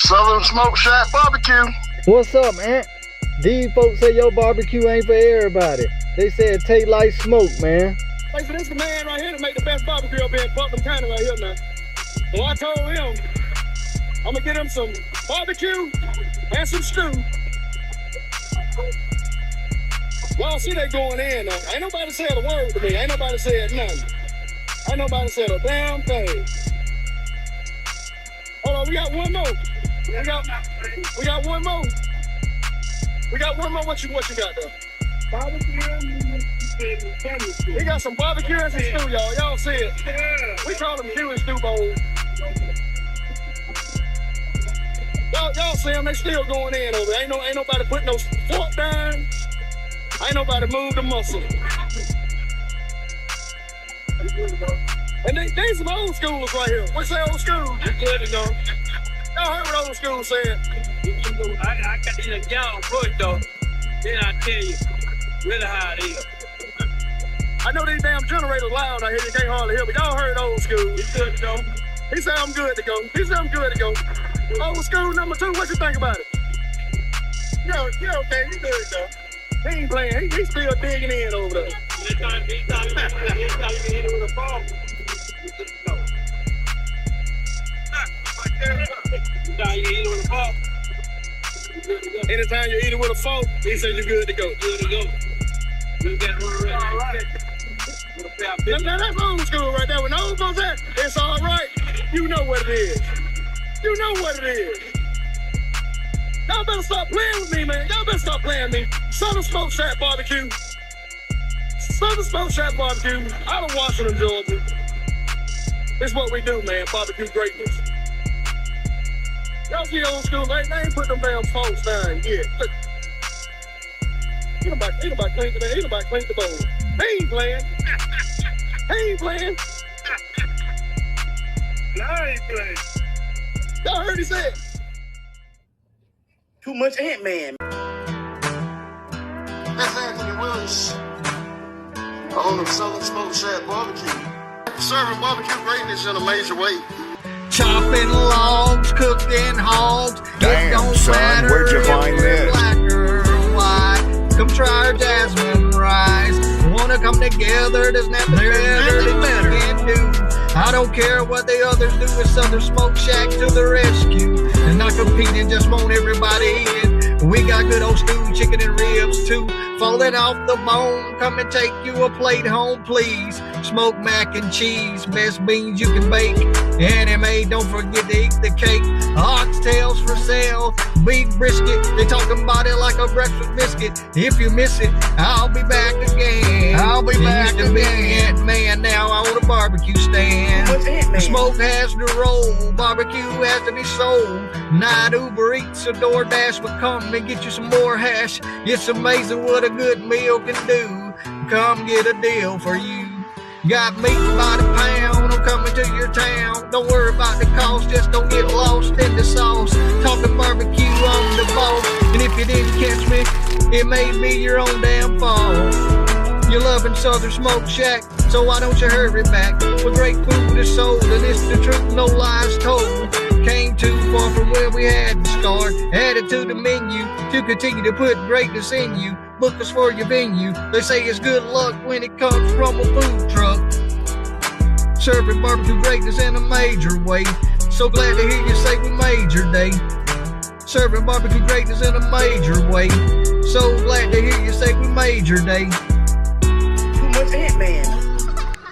Southern Smoke Shack Barbecue. What's up, man? These folks say your barbecue ain't for everybody. They say it tastes like smoke, man. Hey, so this is the man right here to make the best barbecue up here in Putnam County right here now. So I told him, I'm gonna get him some barbecue and some stew. Y'all see they going in now. Ain't nobody said a word to me. Ain't nobody said nothing. Ain't nobody said a damn thing. Hold on, we got one more. We got one more. We got one more. What you got there? Barbecue. He got some barbecue and some stew, y'all. Y'all see it? We call them Q and stew bowls. Y'all see them? They still going in over there. Ain't nobody putting no fork down. Ain't nobody moved the muscle. And they some old schoolers right here. What's that old school? It's good to go. Y'all heard what old school said. I got these y'all push though. Then I tell you really how it is. I know these damn generators loud out here. You can't hardly hear, but y'all heard old school. It's good to go. He said I'm good to go. Old school number 2, what you think about it? You're okay. You good to go. He ain't playing. He's still digging in over there. He's trying to hit it with a ball. Anytime you eat it with a fork, he said you're good to go. Good to go. You got one right. Now that's old school right there. When old folks say it's all right, you know what it is. You know what it is. Y'all better stop playing with me, man. Y'all better stop playing with me. Southern Smoke Shack Barbecue. Southern Smoke Shack Barbecue out of Washington, Georgia. This is what we do, man. Barbecue greatness. Y'all see old school, they ain't put them damn folks down yet. Look. Ain't nobody clean today. Ain't nobody clean the bowl. He ain't playing. I ain't playing. Y'all heard he said. Too much Ant-Man. That's Anthony Willis, owner of Southern Smoke Shack Barbecue. Serving barbecue greatness in a major way. Chopping logs, cooking hogs. Damn, it don't son, matter where'd you if find we're this? Black or white. Come try our jasmine rice. Wanna come together? There's nothing better than you can do. I don't care what the others do. It's Southern Smoke Shack to the rescue. And not competing, just want everybody in. We got good old stew, chicken and ribs too. Falling off the bone, come and take you a plate home, please. Smoked mac and cheese, best beans you can bake. Anime, don't forget to eat the cake. Oxtails for sale, big brisket. They talking about it like a breakfast biscuit. If you miss it, I'll be back again. I'll be back again. Ant-Man, now I want a barbecue stand. What's Ant-Man? The smoke has to roll, barbecue has to be sold. Not Uber Eats or DoorDash, but come and get you some more hash. It's amazing what a good meal can do. Come get a deal for you. Got meat by the pound, I'm coming to your town. Don't worry about the cost, just don't get lost in the sauce. Talking barbecue on the boss. And if you didn't catch me, it may be your own damn fault. You're loving Southern Smoke Shack, so why don't you hurry back? For great food is sold, and it's the truth, no lies told. Came too far from where we had to start. Added to the menu to continue to put greatness in you. Book us for your venue. They say it's good luck when it comes from a food truck. Serving barbecue greatness in a major way. So glad to hear you say we made your day. Serving barbecue greatness in a major way. So glad to hear you say we made your day. Too much Ant-Man.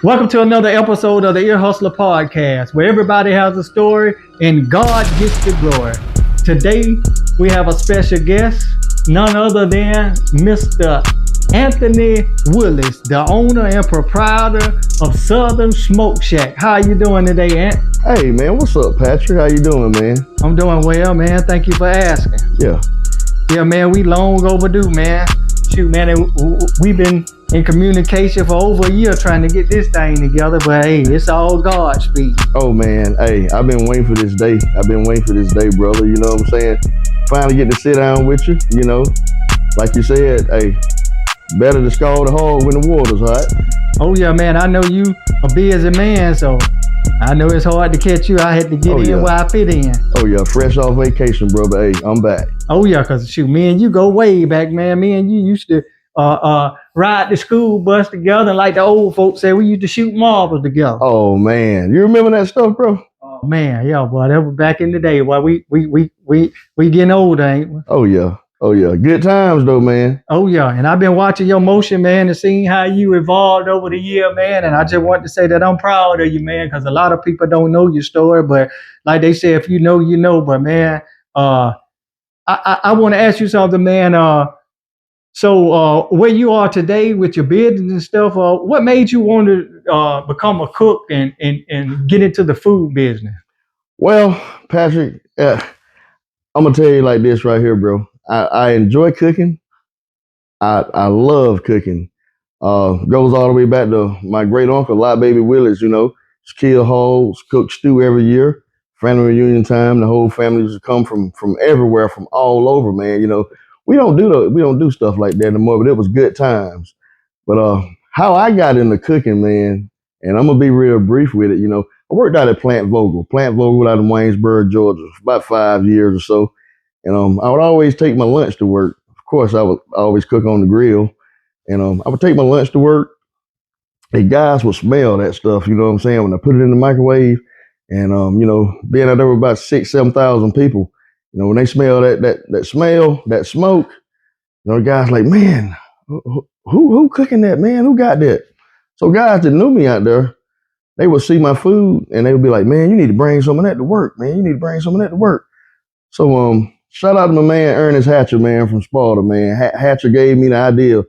Welcome to another episode of the Ear Hustler Podcast, where everybody has a story and God gets the glory. Today, we have a special guest, none other than Mr. Anthony Willis, the owner and proprietor of Southern Smoke Shack. How you doing today, Ant? Hey, man, what's up, Patrick? How you doing, man? I'm doing well, man. Thank you for asking. Yeah, man, we long overdue, man. Shoot, man, we've been in communication for over a year trying to get this thing together, but hey, it's all God's speed. Oh, man, hey, I've been waiting for this day. Brother. You know what I'm saying? Finally getting to sit down with you, you know. Like you said, hey, better to scald the hog when the water's hot. Oh, yeah, man, I know you a busy man, so I know it's hard to catch you. I had to get Oh, in yeah. where I fit in. Oh yeah, fresh off vacation, brother. Hey, I'm back. Oh yeah, cause shoot, me and you go way back, man. Me and you used to ride the school bus together, like the old folks say. We used to shoot marbles together. Oh man, you remember that stuff, bro? Oh man, yeah, boy, that was back in the day. Boy, we getting older, ain't we? Oh yeah, oh yeah. Good times though, man. Oh yeah, and I've been watching your motion, man, and seeing how you evolved over the year, man. And I just want to say that I'm proud of you, man, because a lot of people don't know your story, but like they say, if you know, you know. But man, I want to ask you something, man. So where you are today with your business and stuff, what made you want to become a cook and get into the food business? Well, Patrick, I'm gonna tell you like this right here, bro. I enjoy cooking. I love cooking. Goes all the way back to my great uncle, Lot Baby Willis. You know, kill hogs, cook stew every year. Family reunion time, the whole family used to come from everywhere, from all over, man. You know, we don't do stuff like that anymore, but it was good times. But how I got into cooking, man, and I'm gonna be real brief with it. You know, I worked out at Plant Vogel out in Waynesboro, Georgia, for about 5 years or so. And I would always take my lunch to work. Of course, I would always cook on the grill. And I would take my lunch to work. The guys would smell that stuff, you know what I'm saying, when I put it in the microwave. And you know, being out there with about 6,000-7,000 people, you know, when they smell that smell, that smoke, you know, the guys like, man, who cooking that, man? Who got that? So guys that knew me out there, they would see my food and they would be like, man, you need to bring some of that to work, man. You need to bring some of that to work. So shout out to my man Ernest Hatcher, man, from Sparta, man. Hatcher gave me the idea.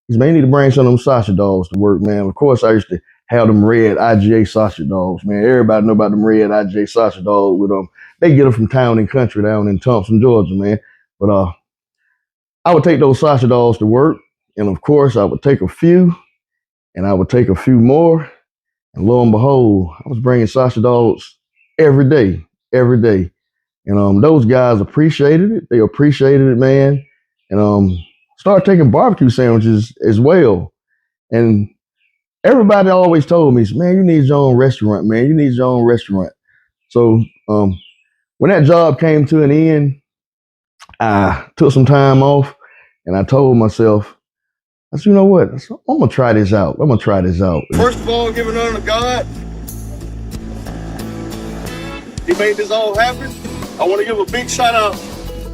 He's man, you need to bring some of them sausage dogs to work, man. Of course, I used to have them red IGA sausage dogs, man. Everybody know about them red IGA sausage dogs with them. They get them from Town and Country down in Thompson, Georgia, man. But I would take those sausage dogs to work, and of course, I would take a few, and I would take a few more, and lo and behold, I was bringing sausage dogs every day, every day. And those guys appreciated it. They appreciated it, man. And started taking barbecue sandwiches as well. And everybody always told me, man, you need your own restaurant, man. You need your own restaurant. So when that job came to an end, I took some time off and I told myself, I said, you know what? I'm gonna try this out. I'm gonna try this out. First of all, giving honor to God. He made this all happen. I want to give a big shout out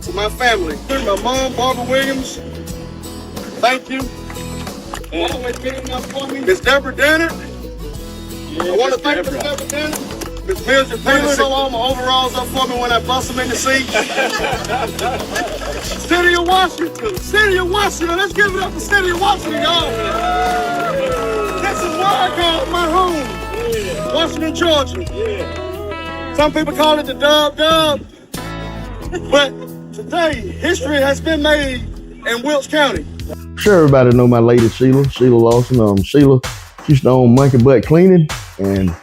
to my family. My mom, Barbara Williams. Thank you. Always been enough for me. Miss Deborah Danner. I want to thank Miss Deborah Danner. Miss Mildred Taylor. So all my overalls up for me when I bust them in the seat. City of Washington. City of Washington. Let's give it up for City of Washington, y'all. This is what I call my home. Washington, Georgia. Some people call it the Dub. But today, history has been made in Wilkes County. Sure, everybody know my lady Sheila Lawson. Sheila used to own Monkey Butt Cleaning, and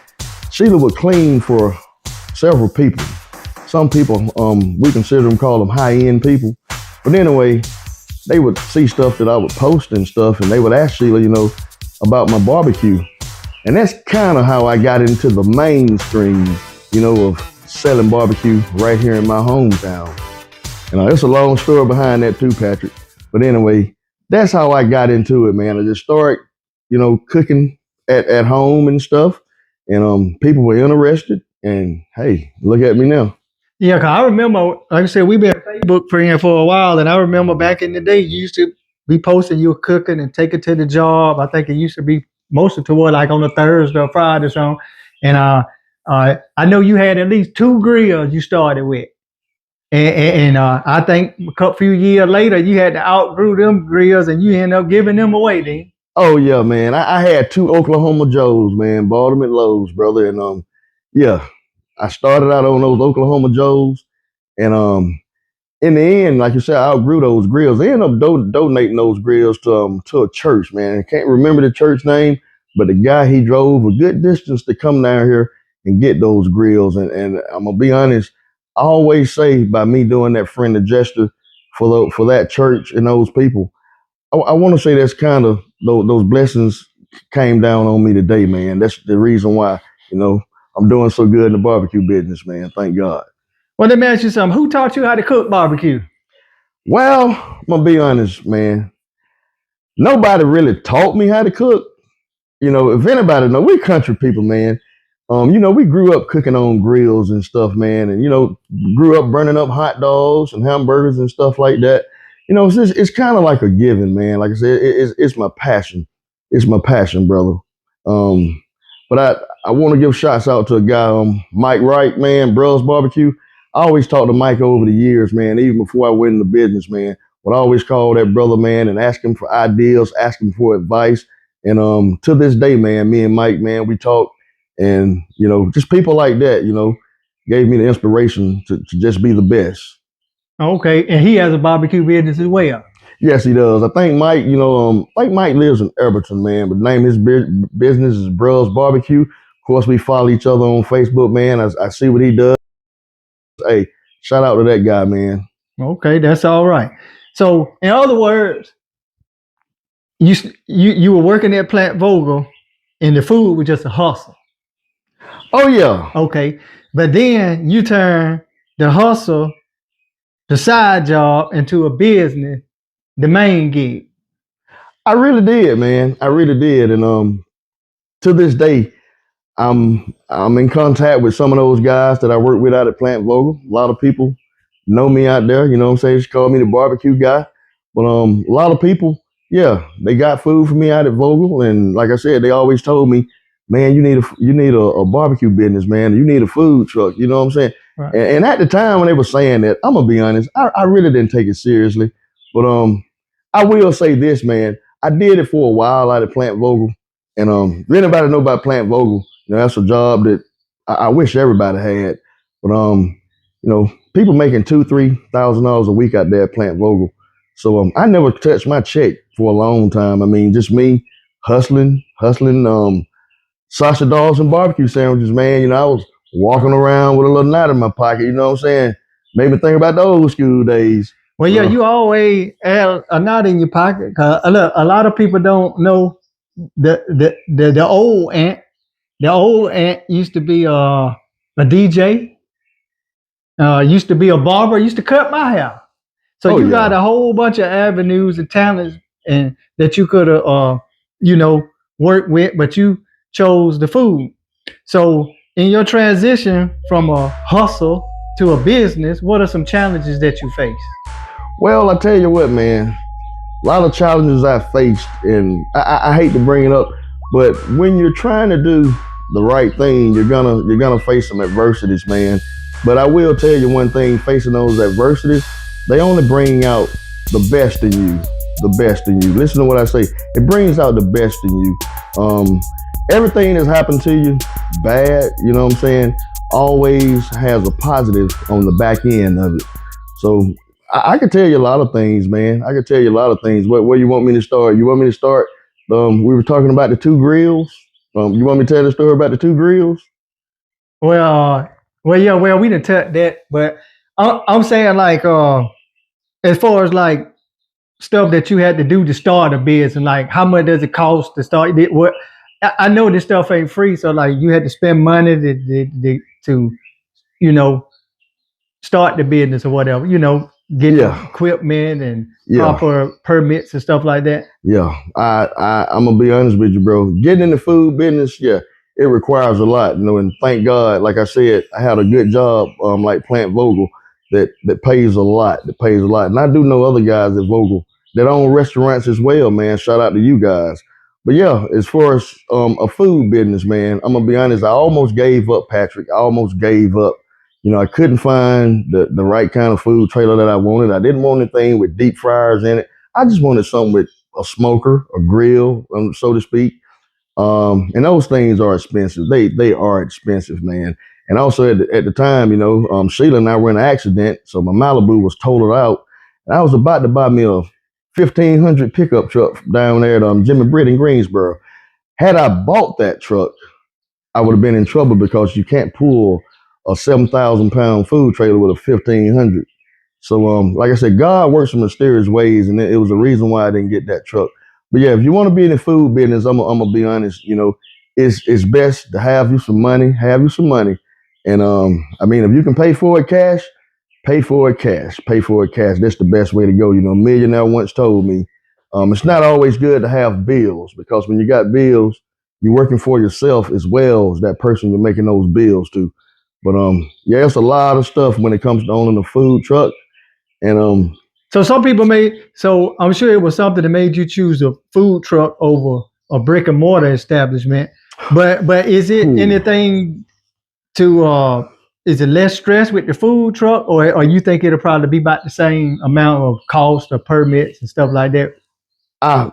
Sheila would clean for several people. Some people, we consider them, call them high-end people. But anyway, they would see stuff that I would post and stuff, and they would ask Sheila, you know, about my barbecue. And that's kind of how I got into the mainstream, you know, of selling barbecue right here in my hometown. And it's a long story behind that too, Patrick. But anyway, that's how I got into it, man. I just started, you know, cooking at home and stuff. And people were interested. And hey, look at me now. Yeah, cause I remember, like I said, we've been Facebook friends for a while, and I remember back in the day, you used to be posting you were cooking and take it to the job. I think it used to be mostly toward like on a Thursday or Friday or something. And I know you had at least 2 grills you started with. And I think a few years later, you had to outgrew them grills and you ended up giving them away then. Oh, yeah, man. I had 2 Oklahoma Joes, man. Bought them at Lowe's, brother. And yeah, I started out on those Oklahoma Joes. And in the end, like you said, I outgrew those grills. They ended up donating those grills to a church, man. I can't remember the church name, but the guy, he drove a good distance to come down here and get those grills. And I'm going to be honest, I always say by me doing that friendly gesture for that church and those people, I want to say that's kind of those blessings came down on me today, man. That's the reason why, you know, I'm doing so good in the barbecue business, man. Thank God. Well, let me ask you something. Who taught you how to cook barbecue? Well, I'm gonna be honest, man. Nobody really taught me how to cook. If anybody know, we country people, man. We grew up cooking on grills and stuff, man, and grew up burning up hot dogs and hamburgers and stuff like that. It's kind of like a given, man. Like I said, it's my passion. It's my passion, brother. Um, but I want to give shots out to a guy, Mike Wright, man, Bros Barbecue. I always talked to Mike over the years, man, even before I went into business, man. But I always call that brother, man, and ask him for ideas, ask him for advice. And to this day, man, me and Mike, man, we talk, and just people like that, gave me the inspiration to just be the best. Okay, and he has a barbecue business as well. Yes, he does. I think Mike, Mike lives in Everton, man, but the name of his business is Bros Barbecue. Of course, we follow each other on Facebook, man. I see what he does. Hey, shout out to that guy, man. Okay, that's all right. So, in other words, you were working at Plant Vogel, and the food was just a hustle. Oh yeah. Okay, but then you turn the hustle, the side job, into a business, the main gig. I really did, man. I really did, and to this day, I'm in contact with some of those guys that I work with out at Plant Vogel. A lot of people know me out there. You know what I'm saying? Just call me the barbecue guy. But a lot of people, yeah, they got food for me out at Vogel, and like I said, they always told me, man, you need a barbecue business, man. You need a food truck. You know what I'm saying? Right. And at the time when they were saying that, I'm gonna be honest, I really didn't take it seriously. But I will say this, man. I did it for a while out at Plant Vogel, and if anybody know about Plant Vogel, that's a job that I wish everybody had. But people making $2,000-3,000 a week out there at Plant Vogel. So I never touched my check for a long time. I mean, just me hustling, sausage dogs and barbecue sandwiches, man. I was walking around with a little knot in my pocket, you know what I'm saying? Made me think about the old school days. Well, yeah, you always have a knot in your pocket. Cause look, a lot of people don't know the old aunt. The old aunt used to be a DJ, used to be a barber, used to cut my hair. So you got a whole bunch of avenues and talents and that you could have, worked with, but you chose the food. So in your transition from a hustle to a business, what are some challenges that you face? Well, I tell you what, man. A lot of challenges I faced, and I hate to bring it up, but when you're trying to do the right thing, you're gonna face some adversities, man. But I will tell you one thing: facing those adversities, they only bring out the best in you. The best in you. Listen to what I say. It brings out the best in you. Everything that's happened to you, bad, you know what I'm saying, always has a positive on the back end of it. So I could tell you a lot of things, man. I could tell you a lot of things. Where you want me to start? You want me to start? We were talking about the two grills. You want me to tell the story about the two grills? Well, yeah, we didn't touch that, but I'm saying like, as far as like stuff that you had to do to start a business, like how much does it cost to start? What I know this stuff ain't free, so like you had to spend money to start the business or whatever, get equipment and proper permits and stuff like that. Yeah, I'm gonna be honest with you, bro. Getting in the food business, yeah, it requires a lot, and thank God, like I said, I had a good job, like Plant Vogel, that pays a lot, and I do know other guys at Vogel that own restaurants as well, man. Shout out to you guys. But yeah, as far as a food business, man, I'm gonna be honest, I almost gave up, Patrick. I almost gave up. I couldn't find the right kind of food trailer that I wanted. I didn't want anything with deep fryers in it. I just wanted something with a smoker, a grill, so to speak. And those things are expensive. They are expensive, man. And also at the time, Sheila and I were in an accident, so my Malibu was totaled out, and I was about to buy me a 1500 pickup truck down there at Jimmy Britt in Greensboro. Had I bought that truck, I would have been in trouble because you can't pull a 7,000-pound food trailer with a 1500. So, like I said, God works in mysterious ways, and it was a reason why I didn't get that truck. But yeah, if you want to be in the food business, I'm gonna be honest. it's best to have you some money, and I mean, if you can pay for it cash, pay for it cash, pay for it cash. That's the best way to go. You know, a millionaire once told me, it's not always good to have bills, because when you got bills, you're working for yourself as well as that person you're making those bills to. But yeah, it's a lot of stuff when it comes to owning a food truck, and So some people so I'm sure it was something that made you choose a food truck over a brick and mortar establishment. But is it anything to is it less stress with the food truck, or you think it'll probably be about the same amount of cost or permits and stuff like that?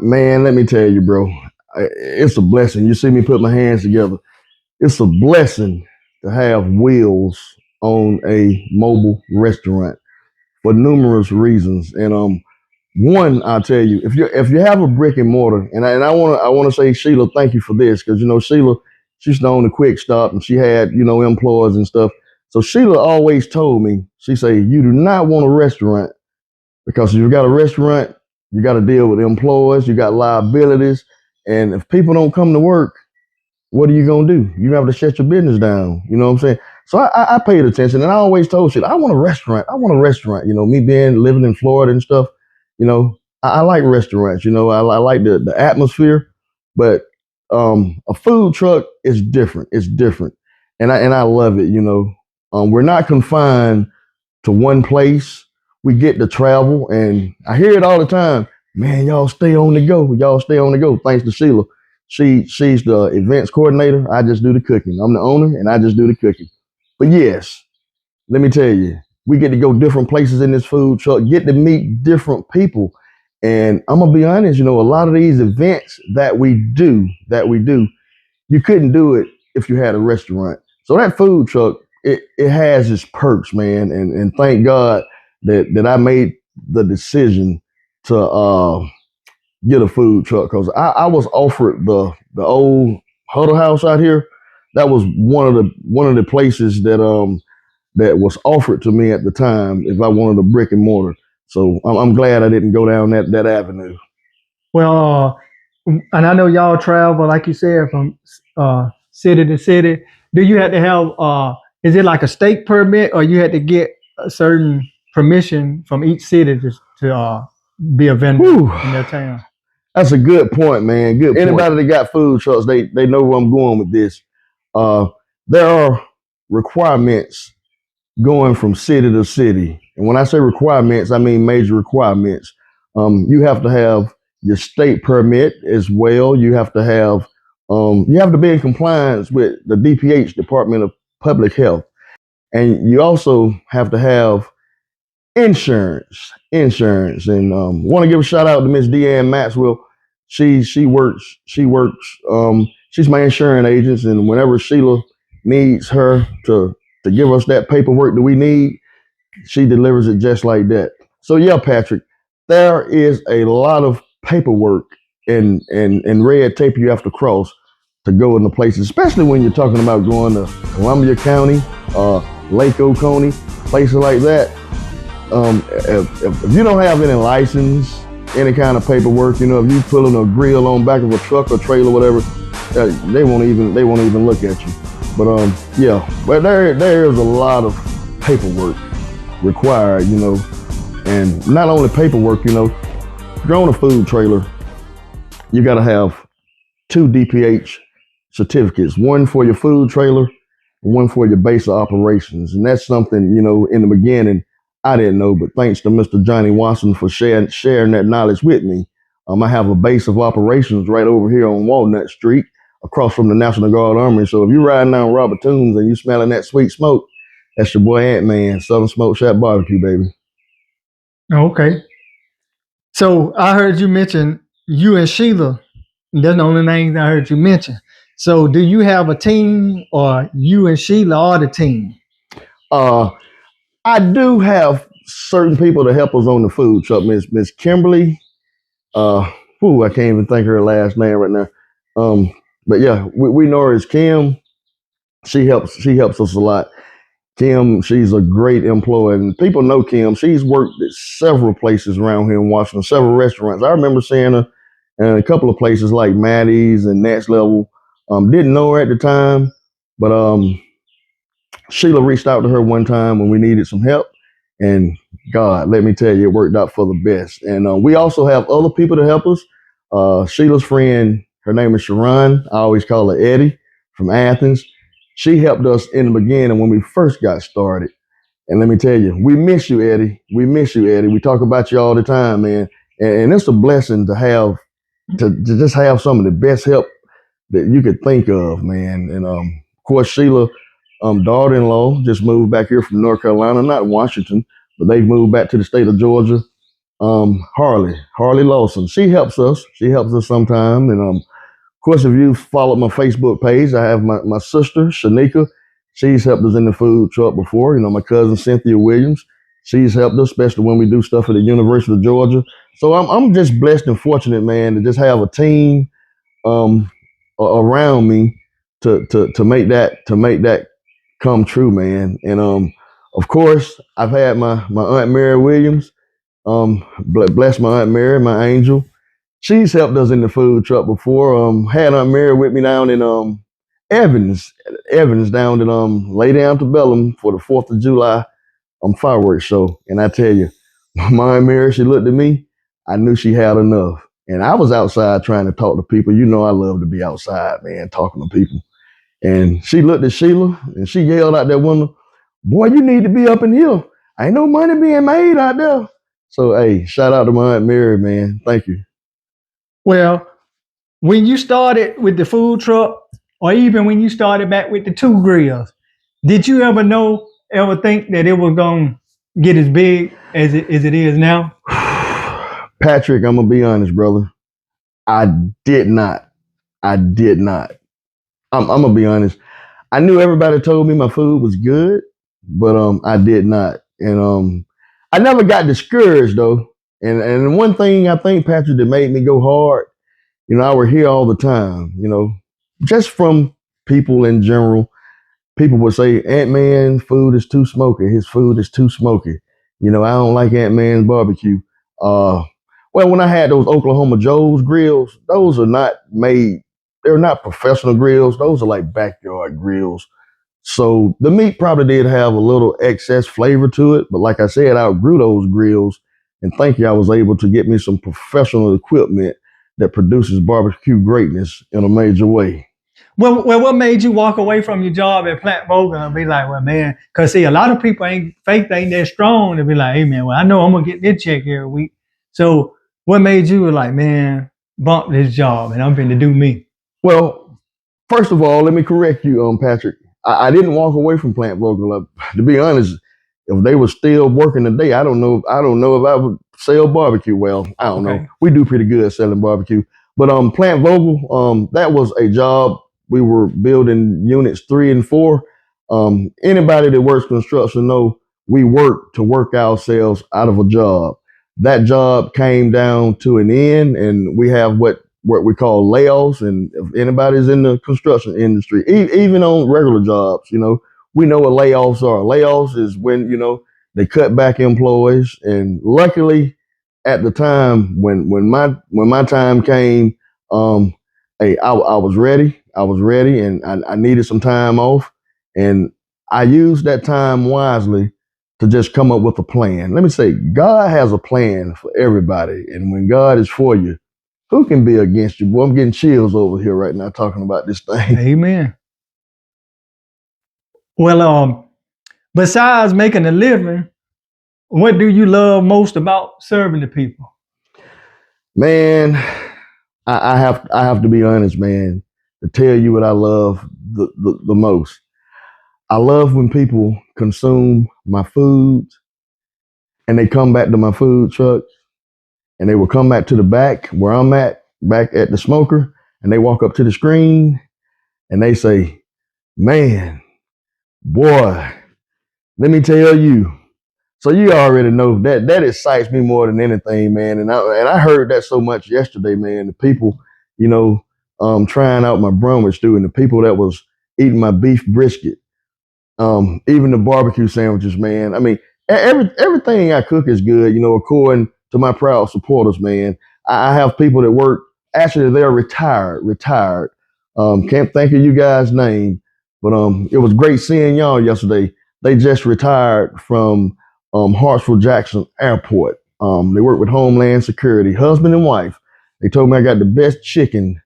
Man, let me tell you, bro, it's a blessing. You see me put my hands together. It's a blessing to have wheels on a mobile restaurant for numerous reasons. And one, I'll tell you, if you have a brick and mortar, and I wanna say, Sheila, thank you for this, because Sheila, she's known the Quick Stop, and she had employees and stuff. So Sheila always told me, she say, you do not want a restaurant, because if you got a restaurant, you got to deal with employees, you got liabilities, and if people don't come to work, what are you gonna do? You have to shut your business down. You know what I'm saying? So I paid attention, and I always told shit, I want a restaurant. I want a restaurant. Me living in Florida and stuff. I like restaurants. I like the atmosphere, but a food truck is different. It's different, and I love it. We're not confined to one place. We get to travel, and I hear it all the time. Man, y'all stay on the go. Y'all stay on the go. Thanks to Sheila. She's the events coordinator. I just do the cooking. I'm the owner, and I just do the cooking. But yes, let me tell you, we get to go different places in this food truck, get to meet different people. And I'm gonna be honest, a lot of these events that we do, you couldn't do it if you had a restaurant. So that food truck, it has its perks, man. And thank God that I made the decision to get a food truck, because I was offered the old Huddle House out here. That was one of the places that was offered to me at the time if I wanted a brick and mortar. So I'm glad I didn't go down that avenue. Well, and I know y'all travel, like you said, from city to city. Do you have to have is it like a state permit, or you had to get a certain permission from each city to be a vendor in their town? That's a good point, man. Good point. Anybody that got food trucks, they know where I'm going with this. There are requirements going from city to city. And when I say requirements, I mean major requirements. You have to have your state permit as well. You have to be in compliance with the DPH, Department of Public Health. And you also have to have insurance. And want to give a shout out to Miss Deanne Maxwell. She works. She's my insurance agent, and whenever Sheila needs her to give us that paperwork that we need, she delivers it just like that. So yeah, Patrick, there is a lot of paperwork and red tape you have to cross to go in the places, especially when you're talking about going to Columbia County, Lake Oconee, places like that. If you don't have any license, any kind of paperwork, if you pulling a grill on back of a truck or trailer, whatever, they won't even look at you. But yeah, but there is a lot of paperwork required, and not only paperwork, if you're on a food trailer, you got to have 2 DPH certificates, one for your food trailer and one for your base of operations. And that's something, in the beginning, I didn't know, but thanks to Mr. Johnny Watson for sharing that knowledge with me. I have a base of operations right over here on Walnut Street, across from the National Guard Armory. So if you're riding down Robert Toombs and you smelling that sweet smoke, that's your boy Ant-Man, Southern Smoke Shack Barbecue, baby. Okay. So I heard you mention you and Sheila. That's the only names I heard you mention. So do you have a team, or you and Sheila are the team? I do have certain people to help us on the food truck. Miss Kimberly, I can't even think of her last name right now. But yeah, we know her as Kim. She helps us a lot. Kim, she's a great employee, and people know Kim. She's worked at several places around here in Washington, several restaurants. I remember seeing her in a couple of places like Maddie's and Next Level. Didn't know her at the time, but Sheila reached out to her one time when we needed some help, and God, let me tell you, it worked out for the best. And we also have other people to help us. Sheila's friend, her name is Sharon. I always call her Eddie from Athens. She helped us in the beginning when we first got started. And let me tell you, we miss you, Eddie. We miss you, Eddie. We talk about you all the time, man. And it's a blessing to have to just have some of the best help that you could think of, man. And of course, Sheila, daughter-in-law, just moved back here from North Carolina, not Washington, but they've moved back to the state of Georgia. Harley Lawson, she helps us. She helps us sometime. And of course, if you followed my Facebook page, I have my sister, Shanika. She's helped us in the food truck before. You know, my cousin, Cynthia Williams. She's helped us, especially when we do stuff at the University of Georgia. So I'm just blessed and fortunate, man, to just have a team around me to make that come true, man. And of course, I've had my Aunt Mary Williams. Bless my Aunt Mary, my angel. She's helped us in the food truck before. Had Aunt Mary with me down in Evans, down in Lady Antebellum for the 4th of July fireworks show. And I tell you, my Aunt Mary, she looked at me. I knew she had enough. And I was outside trying to talk to people. You know I love to be outside, man, talking to people. And she looked at Sheila and she yelled out that window, "Boy, you need to be up in here. Ain't no money being made out there." So, hey, shout out to my Aunt Mary, man. Thank you. Well, when you started with the food truck, or even when you started back with the 2 grills, did you ever think that it was going to get as big as it is now? Patrick, I'm going to be honest, brother. I did not. I'm going to be honest. I knew everybody told me my food was good, but I did not. And I never got discouraged, though. And one thing I think, Patrick, that made me go hard, you know, I would hear all the time, you know, just from people in general. People would say, "Ant-Man food is too smoky. His food is too smoky. You know, I don't like Ant-Man's barbecue." Uh, well, when I had those Oklahoma Joe's grills, those are not made, they're not professional grills. Those are like backyard grills. So the meat probably did have a little excess flavor to it. But like I said, I outgrew those grills. And thank you, I was able to get me some professional equipment that produces barbecue greatness in a major way. Well, what made you walk away from your job at Plant Vogel and be like, well, man, because see, a lot of people ain't that strong to be like, hey, man, well, I know I'm going to get this check every week. So what made you like, man, bump this job and I'm going to do me? Well, first of all, let me correct you, Patrick. I didn't walk away from Plant Vogel. To be honest, if they were still working today, I don't know if I would sell barbecue well. I don't know. We do pretty good selling barbecue. But Plant Vogel, that was a job. We were building units 3 and 4. Anybody that works construction know we work to work ourselves out of a job. That job came down to an end, and we have what we call layoffs. And if anybody's in the construction industry, even on regular jobs, you know, we know what layoffs are. Layoffs is when, you know, they cut back employees. And luckily, at the time when my time came, hey, I was ready. I was ready, and I needed some time off, and I used that time wisely to just come up with a plan. Let me say, God has a plan for everybody, and when God is for you, who can be against you? Boy, I'm getting chills over here right now talking about this thing. Amen. Well, besides making a living, what do you love most about serving the people? Man, I have to be honest, man, to tell you what I love the most. I love when people consume my food and they come back to my food truck and they will come back to the back where I'm at, back at the smoker, and they walk up to the screen and they say, "Man, boy, let me tell you." So you already know that excites me more than anything, man. And I heard that so much yesterday, man. The people, you know, trying out my bromwich stew, and the people that was eating my beef brisket, even the barbecue sandwiches, man. I mean, everything I cook is good, you know, according to my proud supporters, man. I have people that work. Actually, they're retired. Can't think of you guys' name, but it was great seeing y'all yesterday. They just retired from Hartsfield Jackson Airport. They work with Homeland Security, husband and wife. They told me I got the best chicken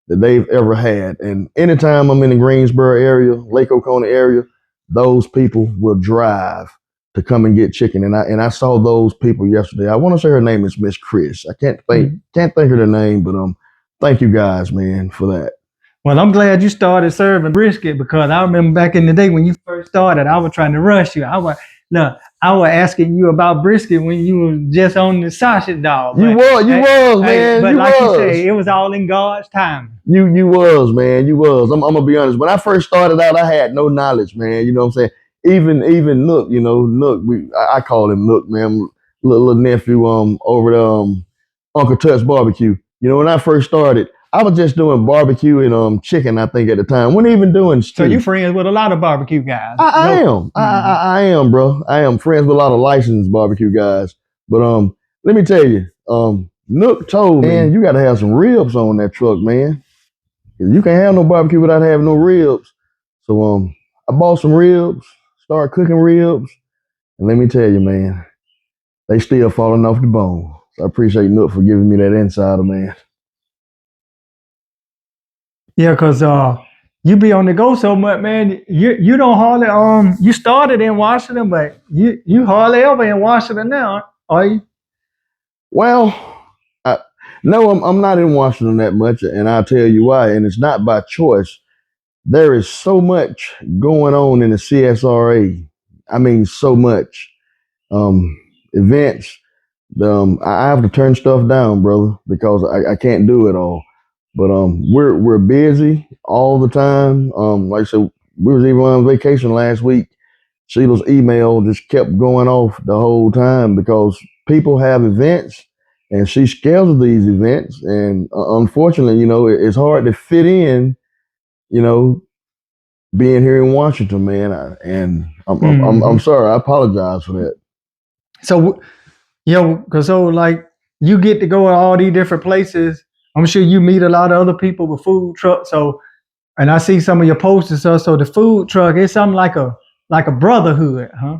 that they've ever had. And anytime I'm in the Greensboro area, Lake Oconee area, those people will drive to come and get chicken. And I saw those people yesterday. I want to say her name is Miss Chris. I can't think of their name, but thank you guys, man, for that. Well, I'm glad you started serving brisket, because I remember back in the day when you first started, I was trying to rush you. I was asking you about brisket when you were just on the sausage dog. You was, man. But you like was. you say, it was all in God's time. You was, man. You was. I'm gonna be honest. When I first started out, I had no knowledge, man. You know what I'm saying? Even Nook, Nook. I call him Nook, man. Little nephew, over the Uncle Tut's barbecue. When I first started, I was just doing barbecue and chicken. I think at the time, wasn't even doing stew. So you friends with a lot of barbecue guys? I am. I am, bro. I am friends with a lot of licensed barbecue guys. But let me tell you, Nook told me, man, you got to have some ribs on that truck, man. You can't have no barbecue without having no ribs. So I bought some ribs, started cooking ribs, and let me tell you, man, they still falling off the bone. So I appreciate Nook for giving me that insider, man. Yeah, cause you be on the go so much, man. You don't hardly you started in Washington, but you hardly ever in Washington now, are you? Well, no, I'm not in Washington that much, and I'll tell you why. And it's not by choice. There is so much going on in the CSRA. I mean, so much events. I have to turn stuff down, brother, because I can't do it all. But we're busy all the time. Like I said, we was even on vacation last week. Sheila's email just kept going off the whole time because people have events and she schedules these events. And unfortunately, it's hard to fit in, being here in Washington, man. I'm sorry. I apologize for that. So, cause like you get to go to all these different places. I'm sure you meet a lot of other people with food trucks. So, and I see some of your posts and stuff. So the food truck is something like a brotherhood, huh?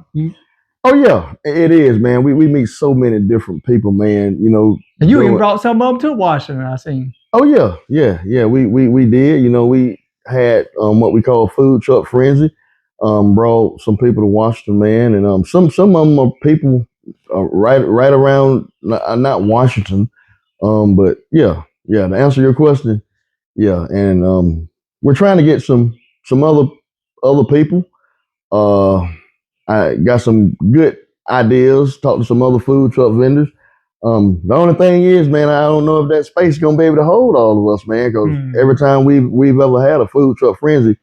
Oh yeah, it is, man. We meet so many different people, man. And you even brought some of them to Washington, I seen. Oh yeah. We did. We had what we call food truck frenzy. Brought some people to Washington, man, and some of them are people right around not Washington, but yeah. To answer your question, yeah, and we're trying to get some other people. I got some good ideas. Talked to some other food truck vendors. The only thing is, man, I don't know if that space is gonna be able to hold all of us, man. Because every time we've ever had a food truck frenzy,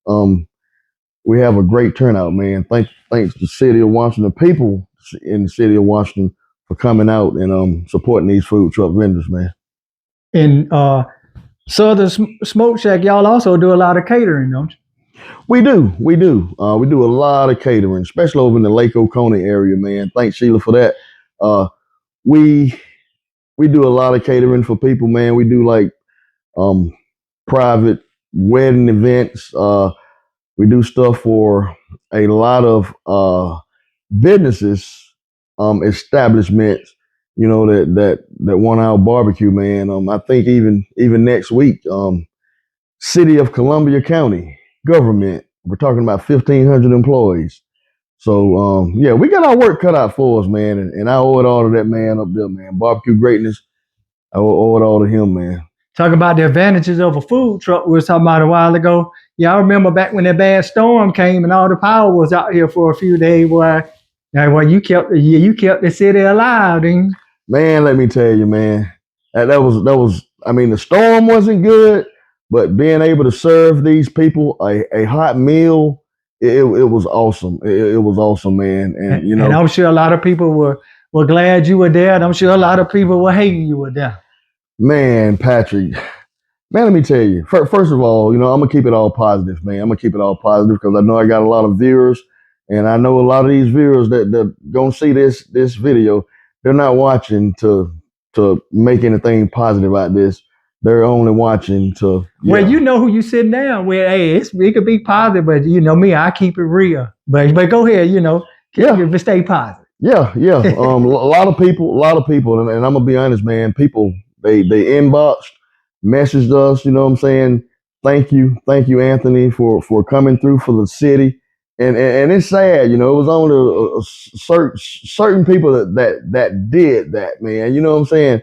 we have a great turnout, man. Thanks to the city of Washington, people in the city of Washington for coming out and supporting these food truck vendors, man. And Southern Smoke Shack, y'all also do a lot of catering, don't you? We do. We do a lot of catering, especially over in the Lake Oconee area, man. Thanks, Sheila, for that. We do a lot of catering for people, man. We do like private wedding events. We do stuff for a lot of businesses, establishments, that want our barbecue, man. I think even next week, City of Columbia County government, we're talking about 1,500 employees. So yeah, we got our work cut out for us, man, and I owe it all to that man up there, man. Barbecue greatness, I owe it all to him, man. Talk about the advantages of a food truck we were talking about a while ago. Yeah, I remember back when that bad storm came and all the power was out here for a few days. Where you kept the city alive, didn't you? Man, let me tell you, man, that was. I mean, the storm wasn't good, but being able to serve these people a hot meal, it was awesome. It was awesome, man. And I'm sure a lot of people were glad you were there, and I'm sure a lot of people were hating you were there. Man, Patrick, man, let me tell you. First of all, I'm gonna keep it all positive, man. I'm gonna keep it all positive because I know I got a lot of viewers, and I know a lot of these viewers that gonna see this video. They're not watching to make anything positive out this. they're only watching to. Yeah. Well, you know who you sit down with. Hey, it could be positive, but you know me, I keep it real. But go ahead, you know, stay positive. Yeah. A lot of people, and I'm gonna be honest, man. People they inboxed, messaged us. You know what I'm saying? Thank you, Anthony, for coming through for the city. And it's sad, you know. It was only certain people that did that, man. You know what I'm saying?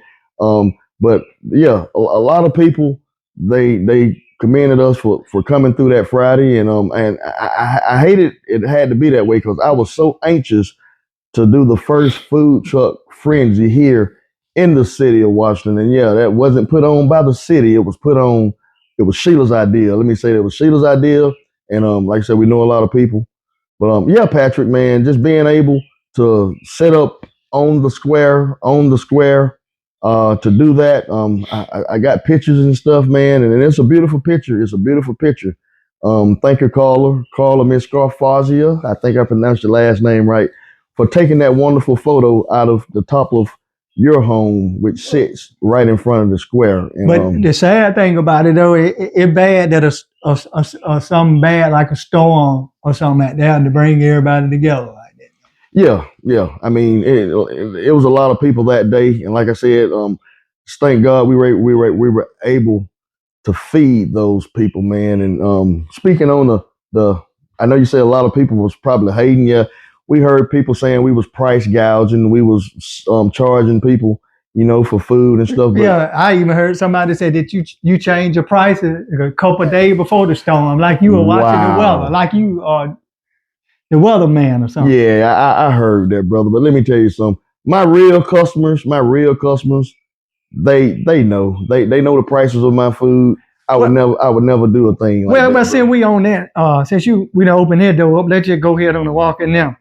But yeah, a lot of people they commended us for coming through that Friday, and I hated it had to be that way because I was so anxious to do the first food truck frenzy here in the city of Washington. And yeah, that wasn't put on by the city. It was Sheila's idea. Let me say that it was Sheila's idea. And like I said, we know a lot of people. But yeah, Patrick, man, just being able to set up on the square, to do that. I got pictures and stuff, man, and it's a beautiful picture. It's a beautiful picture. Thank you, Carla Miss Scarfazia. I think I pronounced your last name right, for taking that wonderful photo out of the top of your home, which sits right in front of the square. And, but the sad thing about it, though, it bad that something bad like a storm or something like that to bring everybody together like that. Yeah. I mean, it was a lot of people that day, and like I said, thank God we were able to feed those people, man. And speaking on the, I know you say a lot of people was probably hating you. We heard people saying we was price gouging, we was charging people, you know, for food and stuff. But yeah, I even heard somebody say that you changed your prices a couple of days before the storm, like you were watching the weather, like you are the weatherman or something. Yeah, I heard that, brother. But let me tell you something. My real customers, they know the prices of my food. I would never do a thing like that. Well, since we on that, since we done open that door up, let's just go ahead on the walk in now.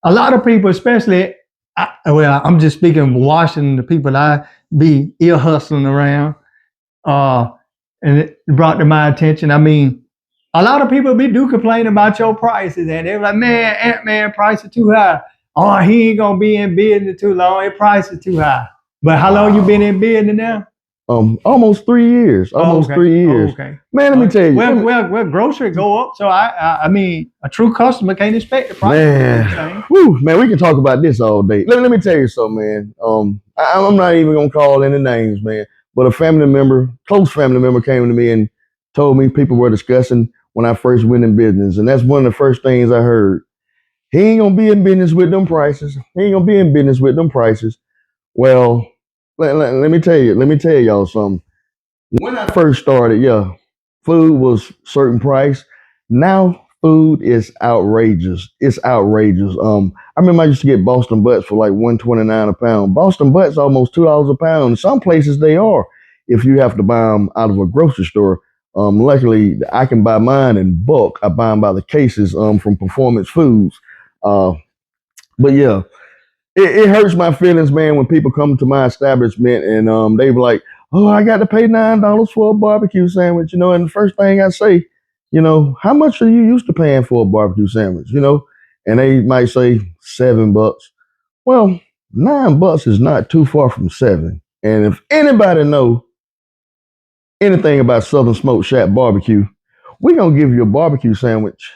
A lot of people, especially, I'm just speaking of Washington, the people I be ear hustling around, and it brought to my attention. I mean, a lot of people do complain about your prices, and they're like, man, Ant-Man price is too high. Oh, he ain't gonna be in business too long. His price is too high. But how long you been in business now? Almost 3 years. Almost 3 years. Okay. Man, let me tell you. Well, grocery go up, so I mean, a true customer can't expect the price. Man, man, we can talk about this all day. Let me tell you something, man. I'm not even gonna call any names, man. But a close family member, came to me and told me people were discussing when I first went in business, and that's one of the first things I heard. He ain't gonna be in business with them prices. Well, let me tell y'all something. When I first started, food was certain price. Now food is outrageous. It's outrageous. I remember I used to get Boston butts for like $1.29 a pound. Boston butts almost $2 a pound. Some places they are, if you have to buy them out of a grocery store. Luckily, I can buy mine in bulk. I buy them by the cases from Performance Foods. But yeah. It hurts my feelings, man, when people come to my establishment and they be like, "Oh, I got to pay $9 for a barbecue sandwich," you know. And the first thing I say, you know, how much are you used to paying for a barbecue sandwich, you know? And they might say $7. Well, $9 is not too far from 7. And if anybody know anything about Southern Smoke Shack barbecue, we're gonna give you a barbecue sandwich.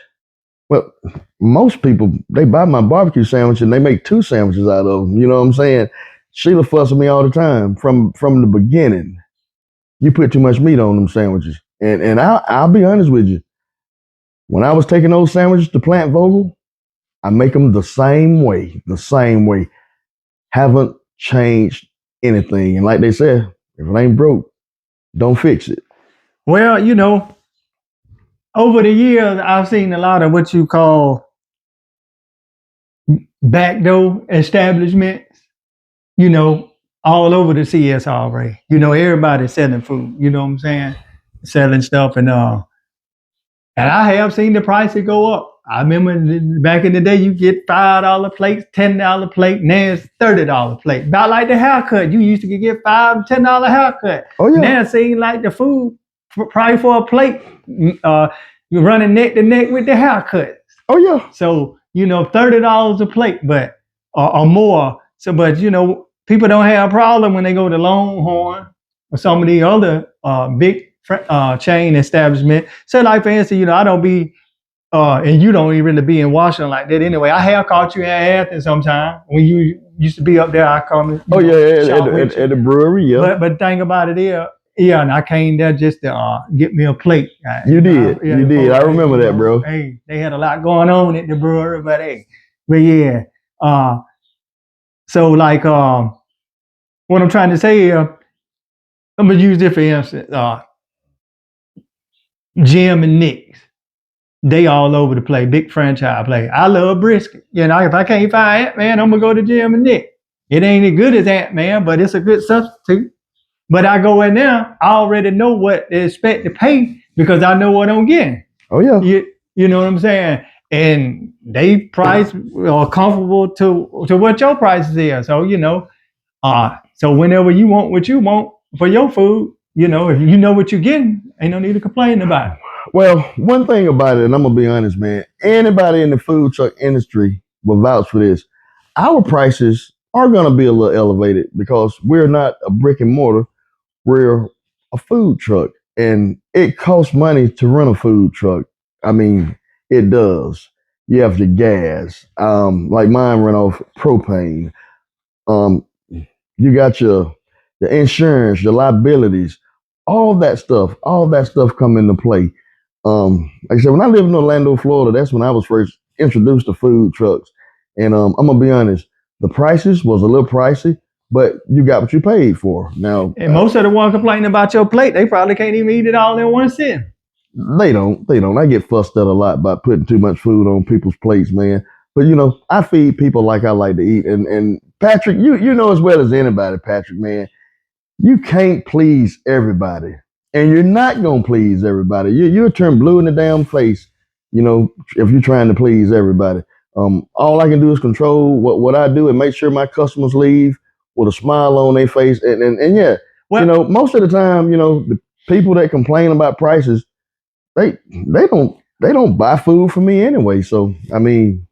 Well, most people, they buy my barbecue sandwich and they make 2 sandwiches out of them. You know what I'm saying? Sheila fussed with me all the time from the beginning. You put too much meat on them sandwiches. And I'll be honest with you. When I was taking those sandwiches to Plant Vogel, I make them the same way. Haven't changed anything. And like they said, if it ain't broke, don't fix it. Well, you know, over the years, I've seen a lot of what you call backdoor establishments, you know, all over the CSRA. You know, everybody's selling food, you know what I'm saying? Selling stuff and I have seen the prices go up. I remember back in the day, you get $5 plates, $10 plate, now it's $30 plate. About like the haircut. You used to get $5, $10 haircut. Oh, yeah. Now it seems like the food price for a plate, you're running neck to neck with the haircuts. Oh, yeah. So, you know, $30 a plate, but or more. So, but you know, people don't have a problem when they go to Longhorn some of the other big chain establishment. So like for instance, I don't be and you don't even really be in Washington like that anyway. I have caught you in Athens sometime when you used to be up there. I come. Oh yeah, at the brewery. Yeah. But the thing about it is, and I came there just to get me a plate. You did. You did. I remember that, bro. Hey, they had a lot going on at the brewery, but yeah. So like, what I'm trying to say is, I'm gonna use this for instance. Jim and Nick's, they all over the place, big franchise place. I love brisket. If I can't find Ant-Man, I'm gonna go to Jim and Nick. It ain't as good as Ant-Man, but it's a good substitute. But I go in there, I already know what they expect to pay because I know what I'm getting. Oh yeah. You know what I'm saying? And they price are comfortable to what your prices is. So so whenever you want what you want for your food, if you know what you're getting, ain't no need to complain about it. Well, one thing about it, and I'm gonna be honest, man. Anybody in the food truck industry will vouch for this. Our prices are gonna be a little elevated because we're not a brick and mortar. We're a food truck, and it costs money to run a food truck. I mean, it does. You have your gas. Like mine run off propane. You got your insurance, your liabilities, all that stuff come into play. Like I said, when I lived in Orlando, Florida, that's when I was first introduced to food trucks. And I'm gonna be honest, the prices was a little pricey, but you got what you paid for. Now, and most of the one complaining about your plate, they probably can't even eat it all in one sitting. They don't. I get fussed at a lot by putting too much food on people's plates, man. But I feed people like I like to eat. And Patrick, you know as well as anybody, Patrick, man, you can't please everybody. And you're not gonna please everybody. You'll turn blue in the damn face, if you're trying to please everybody. All I can do is control what I do and make sure my customers leave with a smile on their face. And yeah, well, most of the time, the people that complain about prices, they don't buy food from me anyway. So I mean,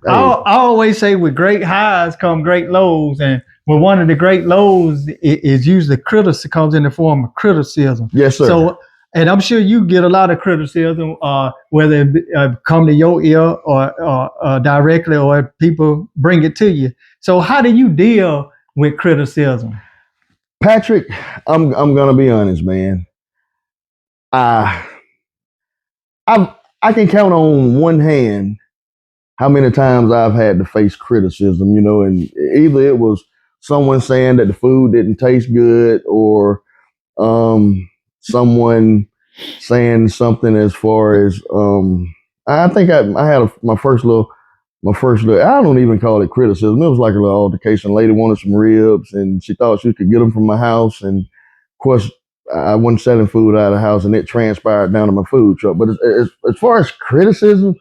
hey. I always say with great highs come great lows, and one of the great lows is usually criticism, comes in the form of criticism. Yes, sir. So, and I'm sure you get a lot of criticism, whether it come to your ear or directly, or people bring it to you. So, how do you deal with criticism? Patrick, I'm gonna be honest, man. I can count on one hand how many times I've had to face criticism, and either it was someone saying that the food didn't taste good, or someone saying something as far as I think I had my first little I don't even call it criticism. It was like a little altercation. A lady wanted some ribs, and she thought she could get them from my house, and of course I wasn't selling food out of the house, and it transpired down to my food truck. But as far as criticism,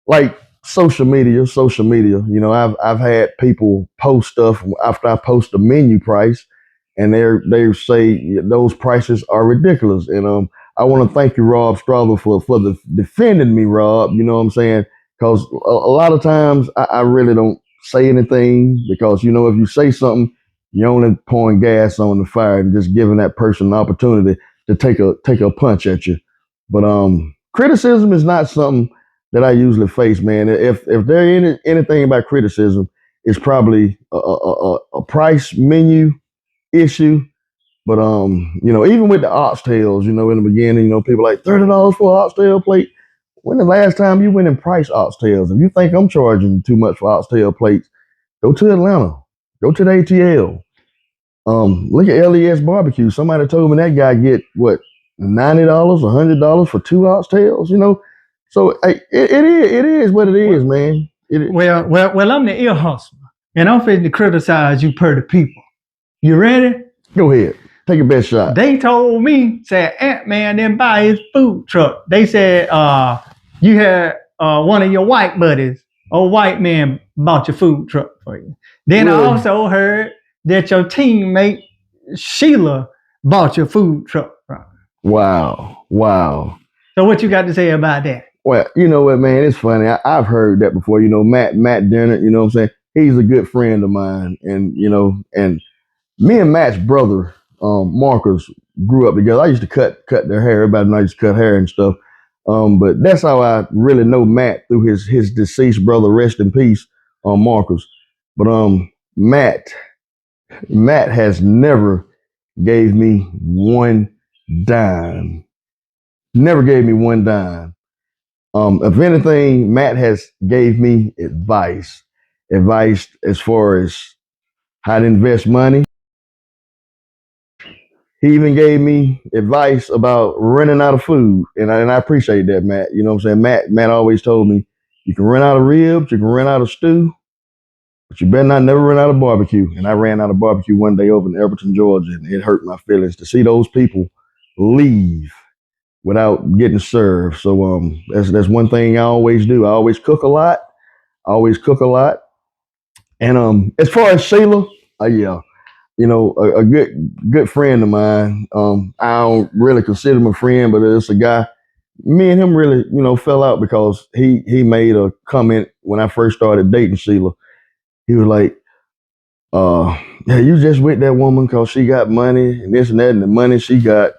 like social media, I've had people post stuff after I post the menu price, and they say those prices are ridiculous. And I want to thank you, Rob Strauber, for defending me, Rob. You know what I'm saying? Because a lot of times I really don't say anything, because if you say something, you're only pouring gas on the fire and just giving that person an opportunity to take a punch at you. But criticism is not something that I usually face, man. If there anything about criticism, it's probably a price menu issue. But even with the oxtails, in the beginning, people like $30 for an oxtail plate. When the last time you went and priced oxtails? If you think I'm charging too much for oxtail plates, go to Atlanta, go to the ATL. Look at LES Barbecue. Somebody told me that guy get what, $90, $100 for 2 oxtails. So it is what it is, man. Well, I'm the ear hustler, and I'm fitting to criticize you per the people. You ready? Go ahead. Take your best shot. They told me, said Ant-Man didn't buy his food truck. They said you had one of your white buddies, a white man, bought your food truck for you. Then I also heard that your teammate Sheila bought your food truck from you. Wow. So what you got to say about that? Well, you know what, man? It's funny. I've heard that before. Matt Dennett, you know what I'm saying? He's a good friend of mine. And, and Me and Matt's brother, Marcus, grew up together. I used to cut their hair. Everybody knows I used to cut hair and stuff. But that's how I really know Matt, through his deceased brother. Rest in peace, Marcus. But Matt Matt has never gave me one dime. Never gave me one dime. If anything, Matt has gave me advice as far as how to invest money. He even gave me advice about running out of food, and I appreciate that, Matt. You know what I'm saying? Matt always told me, you can run out of ribs, you can run out of stew, but you better not never run out of barbecue. And I ran out of barbecue one day over in Everton, Georgia, and it hurt my feelings to see those people leave without getting served. So that's one thing I always do. I always cook a lot. I always cook a lot. And as far as Sheila, yeah, you know, a good friend of mine. I don't really consider him a friend, but it's a guy. Me and him really, you know, fell out because he made a comment when I first started dating Sheila. He was like, yeah, you just with that woman because she got money and this and that, and the money she got,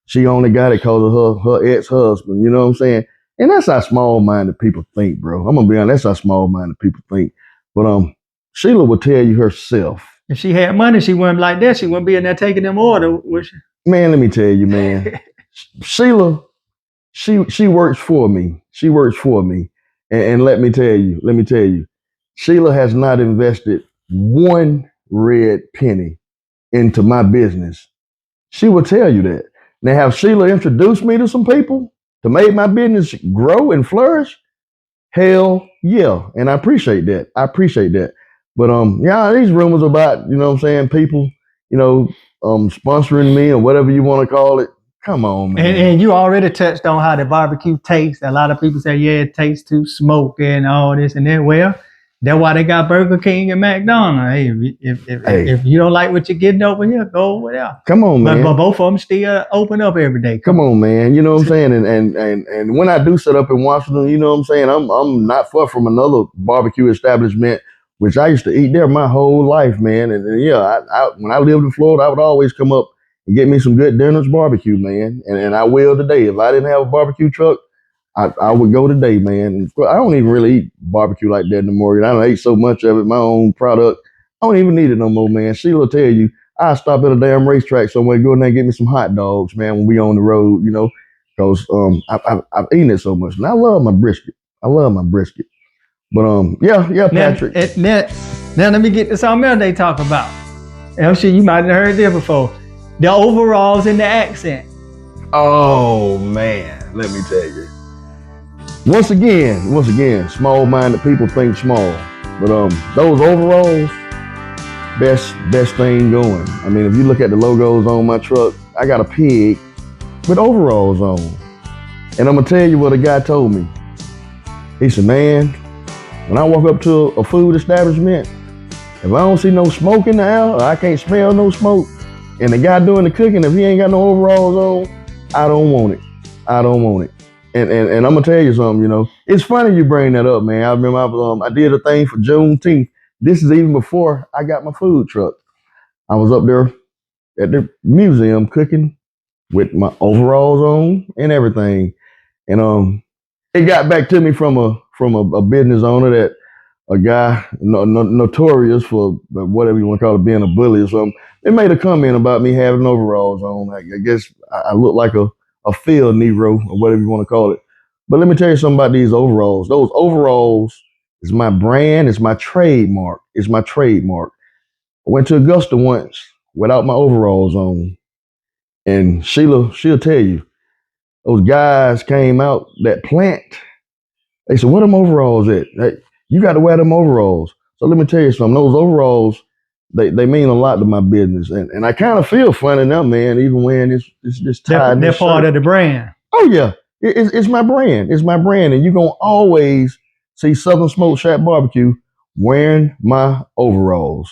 she only got it because of her ex-husband. You know what I'm saying? And that's how small-minded people think, bro. I'm gonna be honest, that's how small-minded people think. But Sheila will tell you herself. If she had money, she wouldn't like that. She wouldn't be in there taking them order, would she? Man, let me tell you, man. Sheila, she works for me. She works for me. And let me tell you, Sheila has not invested one red penny into my business. She will tell you that. Now, have Sheila introduced me to some people to make my business grow and flourish? Hell yeah. And I appreciate that. But yeah, these rumors about, you know what I'm saying, people, you know, sponsoring me or whatever you want to call it. Come on, man. And you already touched on how the barbecue tastes. A lot of people say, yeah, it tastes too smoky and all this and that. Well, that's why they got Burger King and McDonald's. Hey, if you don't like what you're getting over here, go over there. Come on, man. But both of them still open up every day. Come on, man. You know what I'm saying? And when I do set up in Washington, you know what I'm saying? I'm not far from another barbecue establishment, which I used to eat there my whole life, man. And yeah, when I lived in Florida, I would always come up and get me some good Denner's barbecue, man. And I will today. If I didn't have a barbecue truck, I would go today, man. And I don't even really eat barbecue like that anymore. I don't ate so much of it, my own product. I don't even need it no more, man. Sheila will tell you, I stop at a damn racetrack somewhere, go in there and get me some hot dogs, man, when we on the road, you know, because I've eaten it so much. And I love my brisket. But yeah, Patrick. Now let me get to something else they talk about. I'm sure you might have heard this before. The overalls and the accent. Oh man, let me tell you. Once again, small-minded people think small. But those overalls, best thing going. I mean, if you look at the logos on my truck, I got a pig with overalls on. And I'm gonna tell you what a guy told me. He said, man, when I walk up to a food establishment, if I don't see no smoke in the air, or I can't smell no smoke, and the guy doing the cooking, if he ain't got no overalls on, I don't want it. And I'm gonna tell you something, you know. It's funny you bring that up, man. I remember I did a thing for Juneteenth. This is even before I got my food truck. I was up there at the museum cooking with my overalls on and everything. And it got back to me from a business owner, that a guy notorious for whatever you want to call it, being a bully or something. They made a comment about me having overalls on. I guess I look like a field Negro or whatever you want to call it. But let me tell you something about these overalls. Those overalls is my brand. It's my trademark. I went to Augusta once without my overalls on, and she'll tell you, those guys came out that plant. They said, "Where them overalls at? Hey, you got to wear them overalls." So let me tell you something. Those overalls, they mean a lot to my business, and I kind of feel funny now, man. Even wearing this tie. They're part of the brand. Oh yeah, it's my brand. It's my brand, and you're gonna always see Southern Smoke Shack Barbecue wearing my overalls.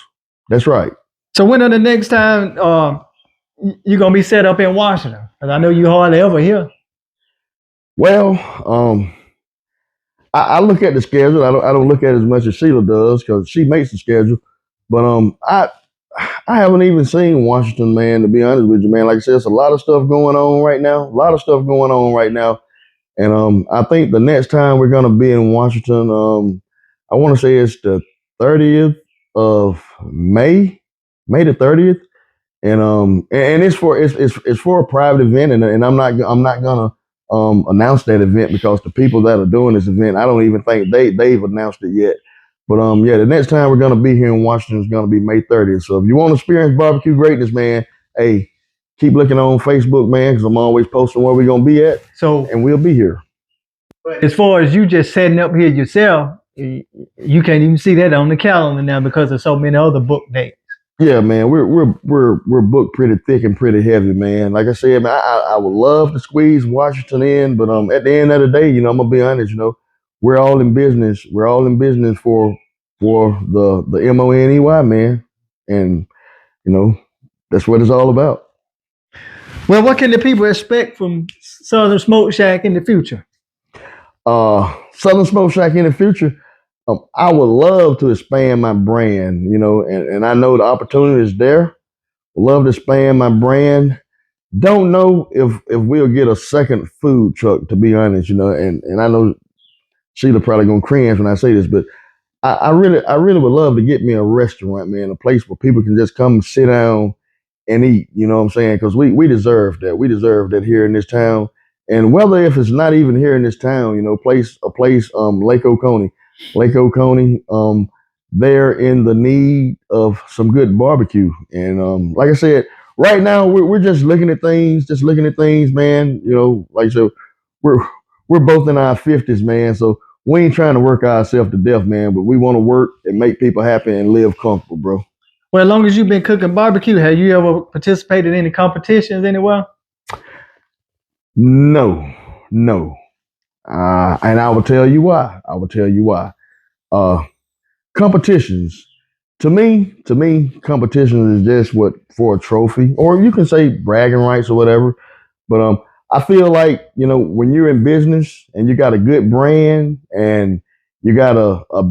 That's right. So when are the next time you're gonna be set up in Washington? Because I know you hardly ever here. Well, I look at the schedule. I don't look at it as much as Sheila does because she makes the schedule. But I haven't even seen Washington, man, to be honest with you, man. Like I said, there's a lot of stuff going on right now. A lot of stuff going on right now. And I think the next time we're gonna be in Washington, I want to say it's the 30th of May, May the 30th. And it's for a private event, and I'm not gonna announce that event because the people that are doing this event, I don't even think they've announced it yet. But yeah, the next time we're gonna be here in Washington is gonna be May 30th. So if you want to experience barbecue greatness, man, hey, keep looking on Facebook, man, because I'm always posting where we're gonna be at. So, And we'll be here. as far as you just setting up here yourself, you can't even see that on the calendar now because of so many other book dates. Yeah, man, we're booked pretty thick and pretty heavy, man. Like I said, man, I would love to squeeze Washington in, but at the end of the day, I'm gonna be honest, we're all in business. We're all in business for the MONEY, man, and that's what it's all about. Well, what can the people expect from Southern Smoke Shack in the future? Southern Smoke Shack in the future. I would love to expand my brand, and I know the opportunity is there. Love to expand my brand. Don't know if we'll get a second food truck, to be honest, and I know Sheila probably gonna cringe when I say this, but I really would love to get me a restaurant, man, a place where people can just come sit down and eat, you know what I'm saying? Because we deserve that. We deserve that here in this town. And whether if it's not even here in this town, a place, Lake Oconee, they're in the need of some good barbecue. And like I said, right now we're just looking at things, man. Like so, we're we're both in our 50s, man. So we ain't trying to work ourselves to death, man. But we want to work and make people happy and live comfortable, bro. Well, as long as you've been cooking barbecue, have you ever participated in any competitions anywhere? No, no. And I will tell you why. Competitions. To me, competition is just what for a trophy, or you can say bragging rights or whatever. But I feel like when you're in business and you got a good brand and you got a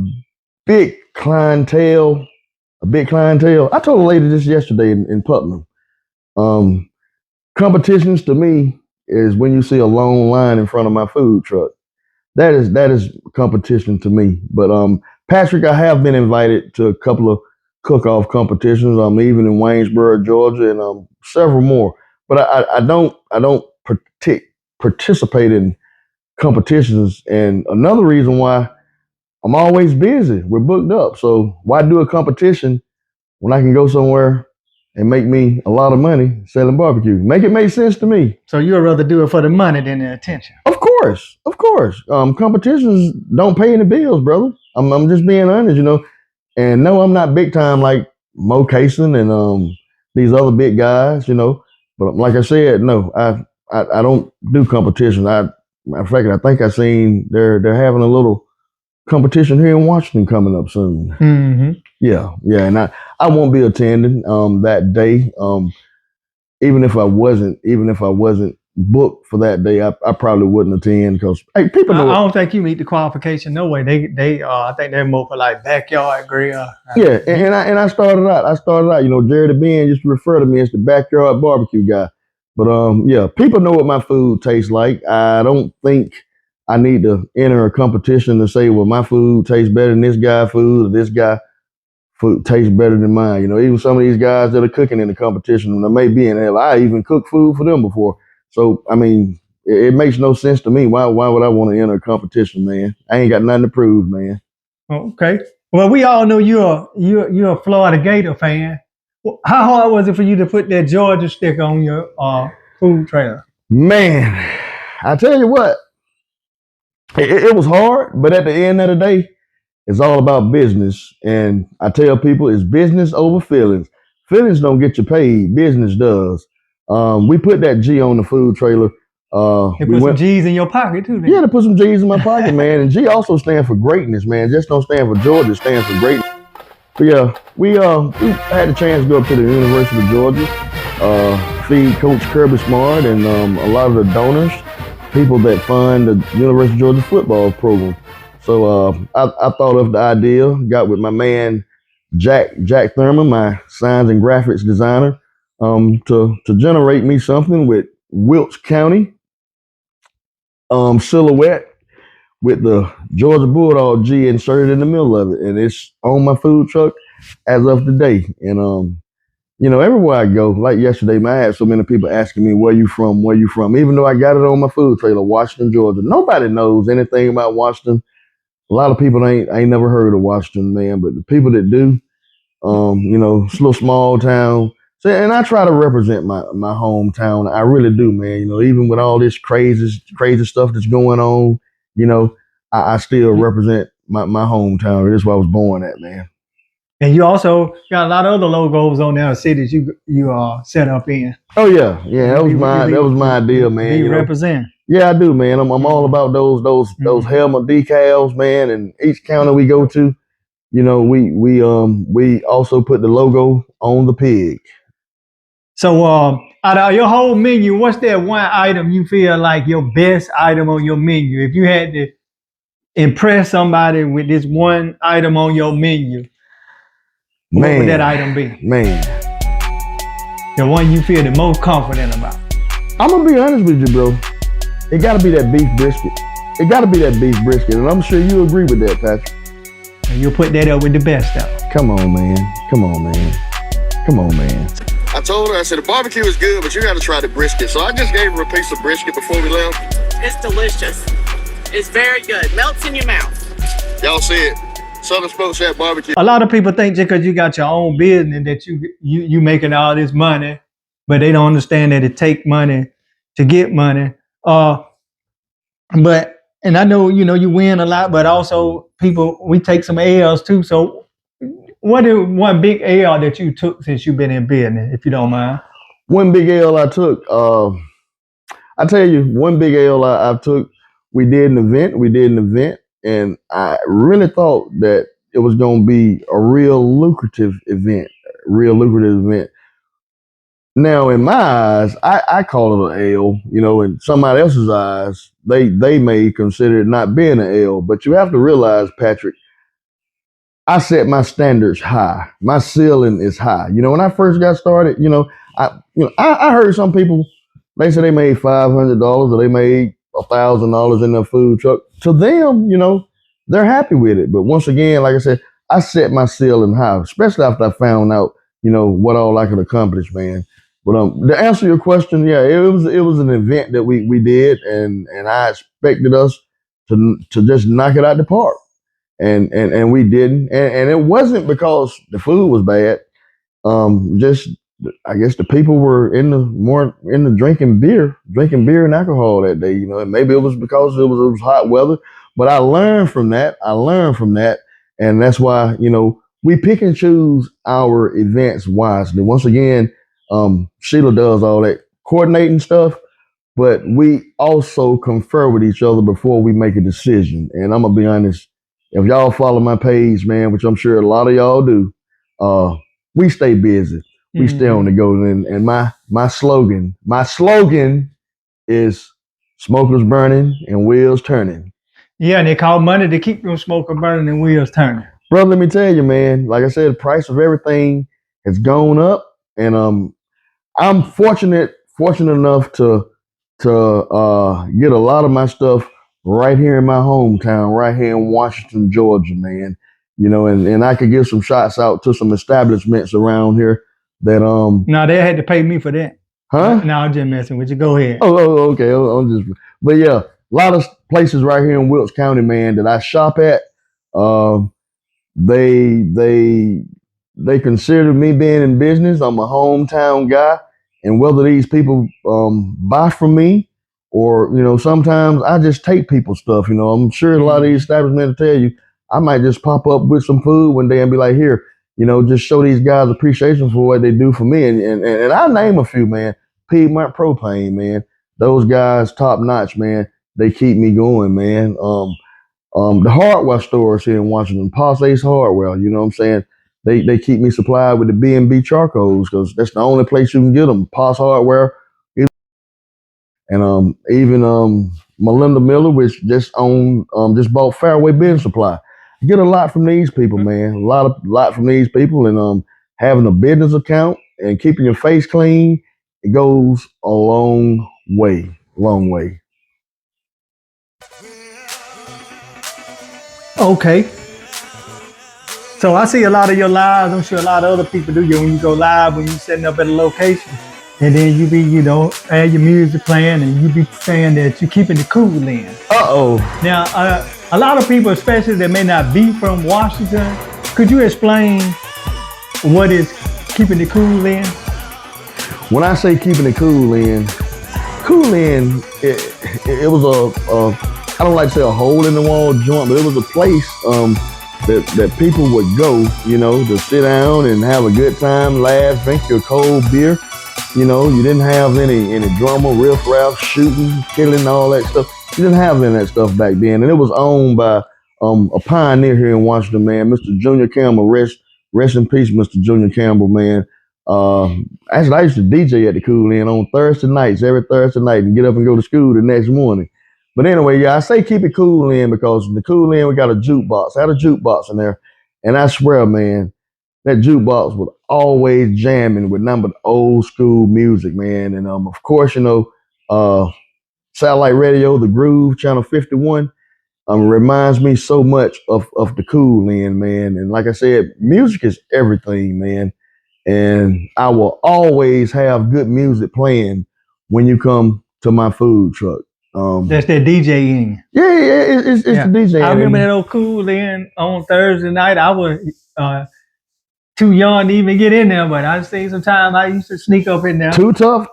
big clientele, I told a lady this yesterday in Putnam. Competitions to me is when you see a long line in front of my food truck. That is competition to me. But Patrick, I have been invited to a couple of cook-off competitions. I'm even in Waynesboro, Georgia, and several more. But I don't participate in competitions. And another reason why I'm always busy. We're booked up. So why do a competition when I can go somewhere and make me a lot of money selling barbecue? Make it make sense to me. So you'd rather do it for the money than the attention? Of course. Competitions don't pay any bills, brother. I'm just being honest, And no, I'm not big time like Mo Cason and these other big guys, But like I said, no, I don't do competitions. Matter of fact, I think I seen they're having a little competition here in Washington coming up soon. Mm-hmm. Yeah, and I won't be attending that day. Even if I wasn't booked for that day, I probably wouldn't attend because hey, people know. I don't think you meet the qualification. No way. They I think they're more for like backyard grill. Yeah, and I started out. Jerry the Ben used to refer to me as the backyard barbecue guy. But yeah, people know what my food tastes like. I don't think I need to enter a competition to say, well, my food tastes better than this guy's food, or this guy food tastes better than mine. Even some of these guys that are cooking in the competition, they may be in hell. I even cooked food for them before. So I mean, it makes no sense to me. Why would I want to enter a competition, man? I ain't got nothing to prove, man. Okay. Well, we all know you're a Florida Gator fan. How hard was it for you to put that Georgia stick on your food trailer? Man, I tell you what, it was hard, but at the end of the day, it's all about business. And I tell people it's business over feelings. Feelings don't get you paid. Business does. We put that G on the food trailer. They put some G's in your pocket too. Then. Yeah, they put some G's in my pocket, man. And G also stands for greatness, man. Just don't stand for Georgia. It stands for greatness. But yeah, we had a chance to go up to the University of Georgia, feed Coach Kirby Smart and a lot of the donors, people that fund the University of Georgia football program. So I thought of the idea, got with my man Jack Thurman, my signs and graphics designer, to generate me something with Wilkes County silhouette with the Georgia Bulldog G inserted in the middle of it, and it's on my food truck as of today. And everywhere I go, like yesterday, man, I had so many people asking me, where you from, where you from? Even though I got it on my food trailer, Washington, Georgia. Nobody knows anything about Washington. A lot of people ain't never heard of Washington, man, but the people that do, it's a little small town. So, and I try to represent my hometown. I really do, man. Even with all this crazy stuff that's going on, I still represent my hometown. That's where I was born at, man. And you also got a lot of other logos on there, cities you are set up in. Oh yeah. That was my idea, man. You represent. Yeah, I do, man. I'm all about those helmet decals, man. And each county we go to, we also put the logo on the pig. So out of your whole menu, what's that one item you feel like your best item on your menu? If you had to impress somebody with this one item on your menu, what would that item be? Man. The one you feel the most confident about? I'm going to be honest with you, bro. It got to be that beef brisket. It got to be that beef brisket. And I'm sure you agree with that, Patrick. And you'll put that up with the best stuff. Come on, man. Come on, man. Come on, man. I told her, I said, the barbecue is good, but you got to try the brisket. So I just gave her a piece of brisket before we left. It's delicious. It's very good. Melts in your mouth. Y'all see it. Southern Smoke Shack Barbecue. A lot of people think just because you got your own business that you making all this money, but they don't understand that it take money to get money. And I know, you win a lot, but also we take some L's too. So what is one big L that you took since you've been in business, if you don't mind? One big L I took, I tell you, one big L I took, we did an event, and I really thought that it was going to be a real lucrative event. Now, in my eyes, I call it an L. In somebody else's eyes, they may consider it not being an L. But you have to realize, Patrick, I set my standards high. My ceiling is high. When I first got started, I heard some people, they said they made $500 or they made $1,000 in their food truck. To them, they're happy with it. But once again, like I said, I set my ceiling high, especially after I found out, what all I could accomplish, man. But to answer your question, yeah, it was an event that we did, and I expected us to just knock it out the park. And we didn't. And it wasn't because the food was bad. Just I guess the people were more into drinking beer and alcohol that day, and maybe it was because it was hot weather. But I learned from that. And that's why, we pick and choose our events wisely. Once again, Sheila does all that coordinating stuff, but we also confer with each other before we make a decision. And I'm gonna be honest, if y'all follow my page, man, which I'm sure a lot of y'all do, we stay busy. We stay on the go. And my slogan is smokers burning and wheels turning. Yeah, and they call money to keep them smokers burning and wheels turning. Brother, let me tell you, man, like I said, the price of everything has gone up. And I'm fortunate enough to get a lot of my stuff right here in my hometown, right here in Washington, Georgia, man. And I could give some shots out to some establishments around here that No, they had to pay me for that. Huh? No, I'm just messing with you. Go ahead. Oh, okay. But yeah, a lot of places right here in Wilkes County, man, that I shop at. They consider me being in business. I'm a hometown guy, and whether these people buy from me or sometimes I just take people's stuff. I'm sure a lot of these establishments will tell you I might just pop up with some food one day and be like, here, just show these guys appreciation for what they do for me. And I name a few, man. Piedmont Propane, man. Those guys, top notch, man. They keep me going, man. The hardware stores here in Washington, Passe's Hardware, you know what I'm saying? They keep me supplied with the B&B charcoals because that's the only place you can get them. Pass Hardware. And even Melinda Miller, which just bought Fairway Bin Supply. get a lot from these people, man. A lot from these people, and having a business account and keeping your face clean, it goes a long way, long way. Okay. So I see a lot of your lives. I'm sure a lot of other people do. When you go live, when you're setting up at a location, and then you be, have your music playing, and you be saying that you're keeping the cool in. Uh-oh. Now, a lot of people, especially that may not be from Washington, could you explain what is keeping the cool in? When I say keeping it cool in, it was I don't like to say a hole in the wall joint, but it was a place that people would go, to sit down and have a good time, laugh, drink your cold beer. You didn't have any drama, riff-raff, shooting, killing, all that stuff. You didn't have any of that stuff back then. And it was owned by a pioneer here in Washington, man, Mr. Junior Campbell. Rest in peace, Mr. Junior Campbell, man. Actually, I used to DJ at the Cool Inn on Thursday nights, every Thursday night, and get up and go to school the next morning. But anyway, yeah, I say keep it cool in because in the Cool Inn, we got a jukebox. I had a jukebox in there. And I swear, man, that jukebox was always jamming with nothing but old school music, man. And of course, satellite radio, The Groove, Channel 51, reminds me so much of the Cool Inn, man. And like I said, music is everything, man. And I will always have good music playing when you come to my food truck. That's that DJing. Yeah, it's the DJ. I remember that old Cool Inn on Thursday night. I was too young to even get in there, but I see sometimes I used to sneak up in there. Too tough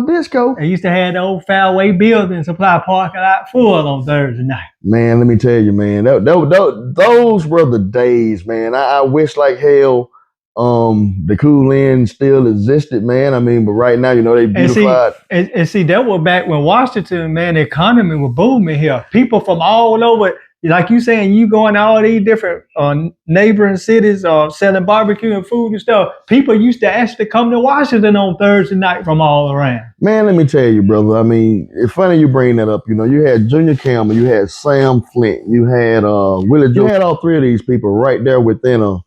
disco. I used to have the old Fairway building supply parking lot full on Thursday night. Man, let me tell you, man, those were the days, man. I wish like hell the Cool Inn still existed, man. I mean, but right now, they beautified. And see, that was back when Washington, man, the economy was booming here. People from all over, like you saying, you going to all these different neighboring cities selling barbecue and food and stuff. People used to actually come to Washington on Thursday night from all around. Man, let me tell you, brother. I mean, it's funny you bring that up. You had Junior Campbell, you had Sam Flint, you had Willie Joe. You had all three of these people right there within a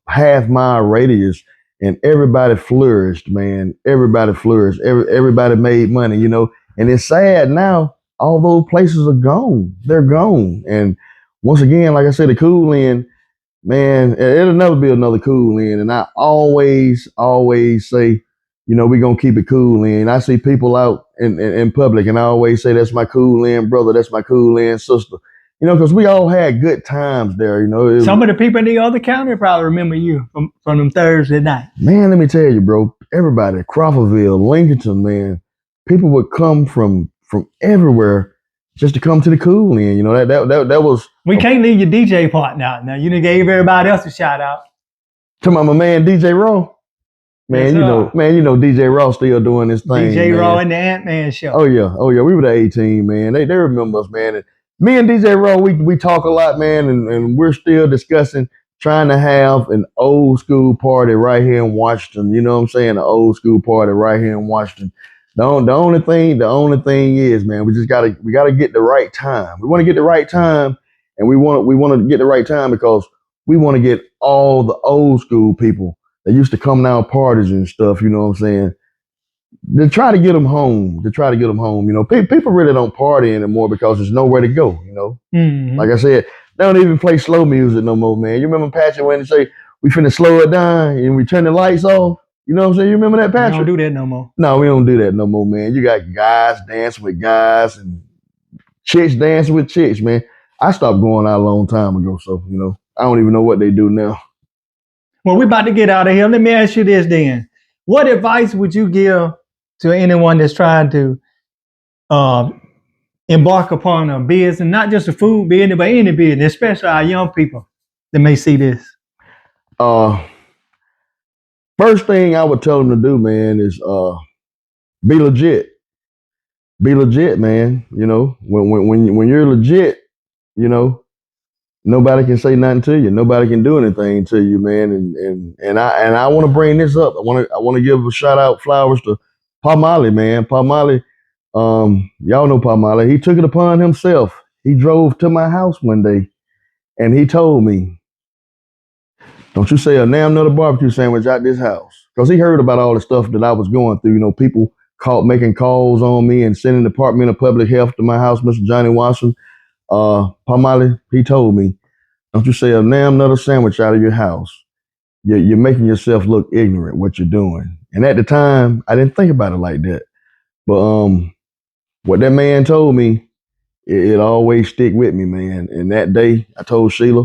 half-mile radius, and everybody flourished, man. Everybody flourished. Everybody made money, And it's sad now. All those places are gone. They're gone. And once again, like I said, the Cool Inn, man, it'll never be another Cool Inn. And I always say, we're going to keep it cool in. I see people out in public, and I always say, that's my Cool Inn brother. That's my Cool Inn sister. Because we all had good times there, Some of the people in the other county probably remember you from them Thursday night. Man, let me tell you, bro. Everybody, Crawfordville, Lincolnton, man, people would come from everywhere just to come to the Cool Inn. That was. We can't leave your DJ part now. You done gave everybody else a shout out. To my man DJ Raw. Man, yes, DJ Raw still doing this thing. DJ Raw and the Ant-Man show. Oh yeah. We were the A-team, man. They remember us, man. And me and DJ Raw, we talk a lot, man, and we're still discussing trying to have an old school party right here in Washington. You know what I'm saying? An old school party right here in Washington. The only thing is, man, we gotta get the right time. We want to get the right time, and we want to get the right time because we want to get all the old school people that used to come to our parties and stuff. You know what I'm saying? To try to get them home. People really don't party anymore because there's nowhere to go. Mm-hmm. Like I said, they don't even play slow music no more, man. You remember Patrick when they say we finna slow it down and we turn the lights off? You know what I'm saying? You remember that, Patrick? We don't do that no more. No, we don't do that no more, man. You got guys dancing with guys and chicks dancing with chicks, man. I stopped going out a long time ago, so I don't even know what they do now. Well, we're about to get out of here. Let me ask you this then. What advice would you give to anyone that's trying to embark upon a business, not just a food business, but any business, especially our young people that may see this? First thing I would tell them to do, man, is be legit. Be legit, man. When you're legit, nobody can say nothing to you. Nobody can do anything to you, man. And I want to bring this up. I want to give a shout out, flowers to Pa Molly, man. Pa Molly, y'all know Pa Molly. He took it upon himself. He drove to my house one day And he told me, don't you say a damn another barbecue sandwich out this house. Because he heard about all the stuff that I was going through. You know, people making calls on me and sending the Department of Public Health to my house, Mr. Johnny Watson. Palmali, he told me, don't you say a damn another sandwich out of your house. You're making yourself look ignorant what you're doing. And at the time, I didn't think about it like that. But what that man told me, it always stick with me, man. And that day, I told Sheila,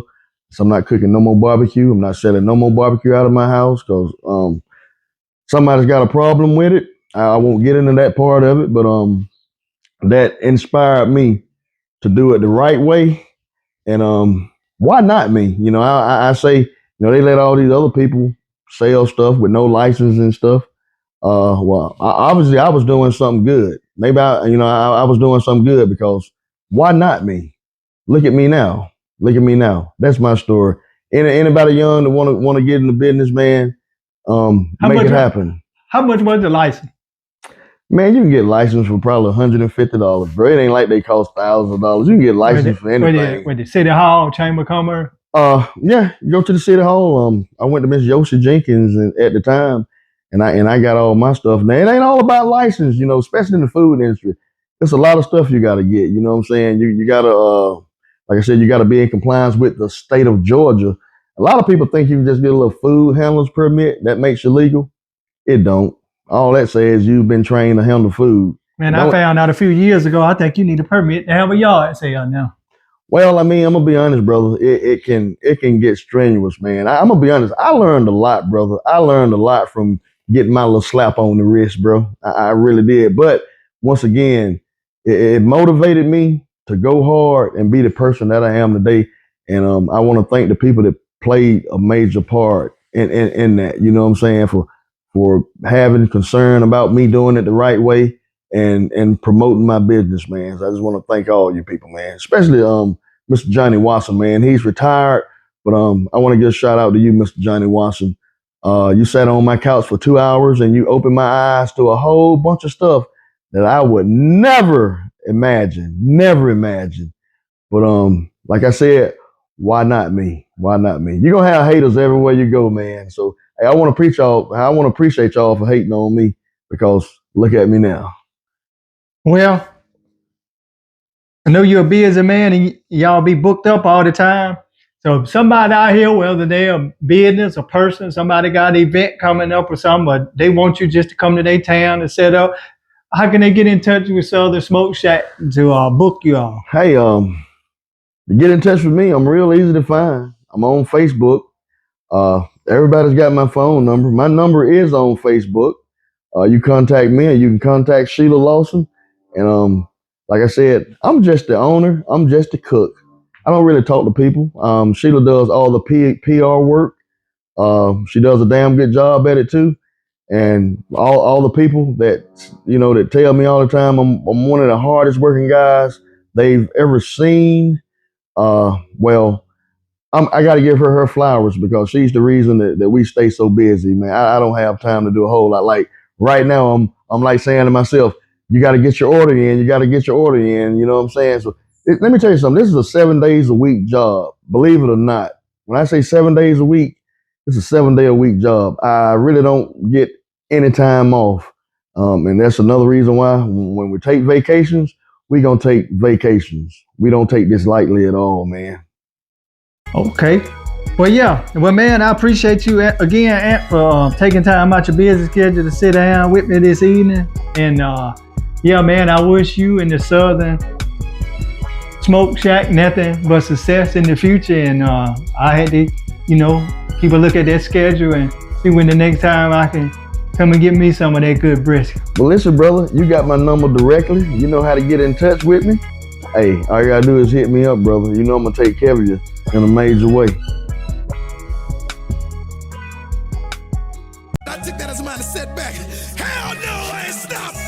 so I'm not cooking no more barbecue. I'm not selling no more barbecue out of my house because somebody's got a problem with it. I won't get into that part of it, but that inspired me to do it the right way. And why not me? You know, I say, you know, they let all these other people sell stuff with no license and stuff. Well, obviously I was doing something good. Maybe I was doing something good because why not me? Look at me now. Look at me now. That's my story. Anybody young that want to get in the business, man, make it happen. How much was the license? Man, you can get licensed for probably $150, bro. It ain't like they cost thousands of dollars. You can get licensed for anything. With the City Hall, Chamber of Commerce? Yeah, you go to the City Hall. I went to Miss Yoshi Jenkins at the time, and I got all my stuff. Now, it ain't all about license, you know, especially in the food industry. There's a lot of stuff you got to get, you know what I'm saying? You got to, like I said, you got to be in compliance with the state of Georgia. A lot of people think you can just get a little food handler's permit that makes you legal. It don't. All that says you've been trained to handle food. Man, I found out a few years ago, I think you need a permit to have a yard sale now. Well, I mean, I'm gonna be honest, brother. It can get strenuous, man. I'm gonna be honest. I learned a lot, brother. I learned a lot from getting my little slap on the wrist, bro. I really did. But once again, it motivated me to go hard and be the person that I am today. And I want to thank the people that played a major part in that. You know what I'm saying? For having concern about me doing it the right way and promoting my business, man. So I just want to thank all you people, man. Especially Mr. Johnny Watson, man. He's retired, but I want to give a shout out to you, Mr. Johnny Watson. You sat on my couch for 2 hours and you opened my eyes to a whole bunch of stuff that I would never imagine. But like I said, why not me? Why not me? You're gonna have haters everywhere you go, man. So hey, I want to appreciate y'all for hating on me because look at me now. Well, I know you're a busy man and y'all be booked up all the time. So if somebody out here, whether they're a business, a person, somebody got an event coming up or something, but they want you just to come to their town and set up, how can they get in touch with Southern Smoke Shack to book you all? Hey, to get in touch with me, I'm real easy to find. I'm on Facebook. Everybody's got my phone number. My number is on Facebook. You contact me or you can contact Sheila Lawson. And like I said, I'm just the owner. I'm just the cook. I don't really talk to people. Sheila does all the PR work. She does a damn good job at it too. And all the people that, you know, that tell me all the time I'm one of the hardest working guys they've ever seen. Well, I got to give her flowers because she's the reason that we stay so busy, man. I don't have time to do a whole lot. Like right now, I'm like saying to myself, you got to get your order in. You got to get your order in. You know what I'm saying? So let me tell you something. This is a 7 days a week job. Believe it or not. When I say 7 days a week, it's a 7 day a week job. I really don't get any time off. And that's another reason why when we take vacations, we going to take vacations. We don't take this lightly at all, man. Okay. Well, yeah. Well, man, I appreciate you again, Ant, for taking time out your busy schedule to sit down with me this evening. And yeah, man, I wish you and the Southern Smoke Shack nothing but success in the future. And I had to, you know, keep a look at that schedule and see when the next time I can come and get me some of that good brisket. Well, listen, brother, you got my number directly. You know how to get in touch with me. Hey, all you gotta do is hit me up, brother. You know I'm gonna take care of you in a major way. I took that as a minor setback. Hell no, I ain't stopping.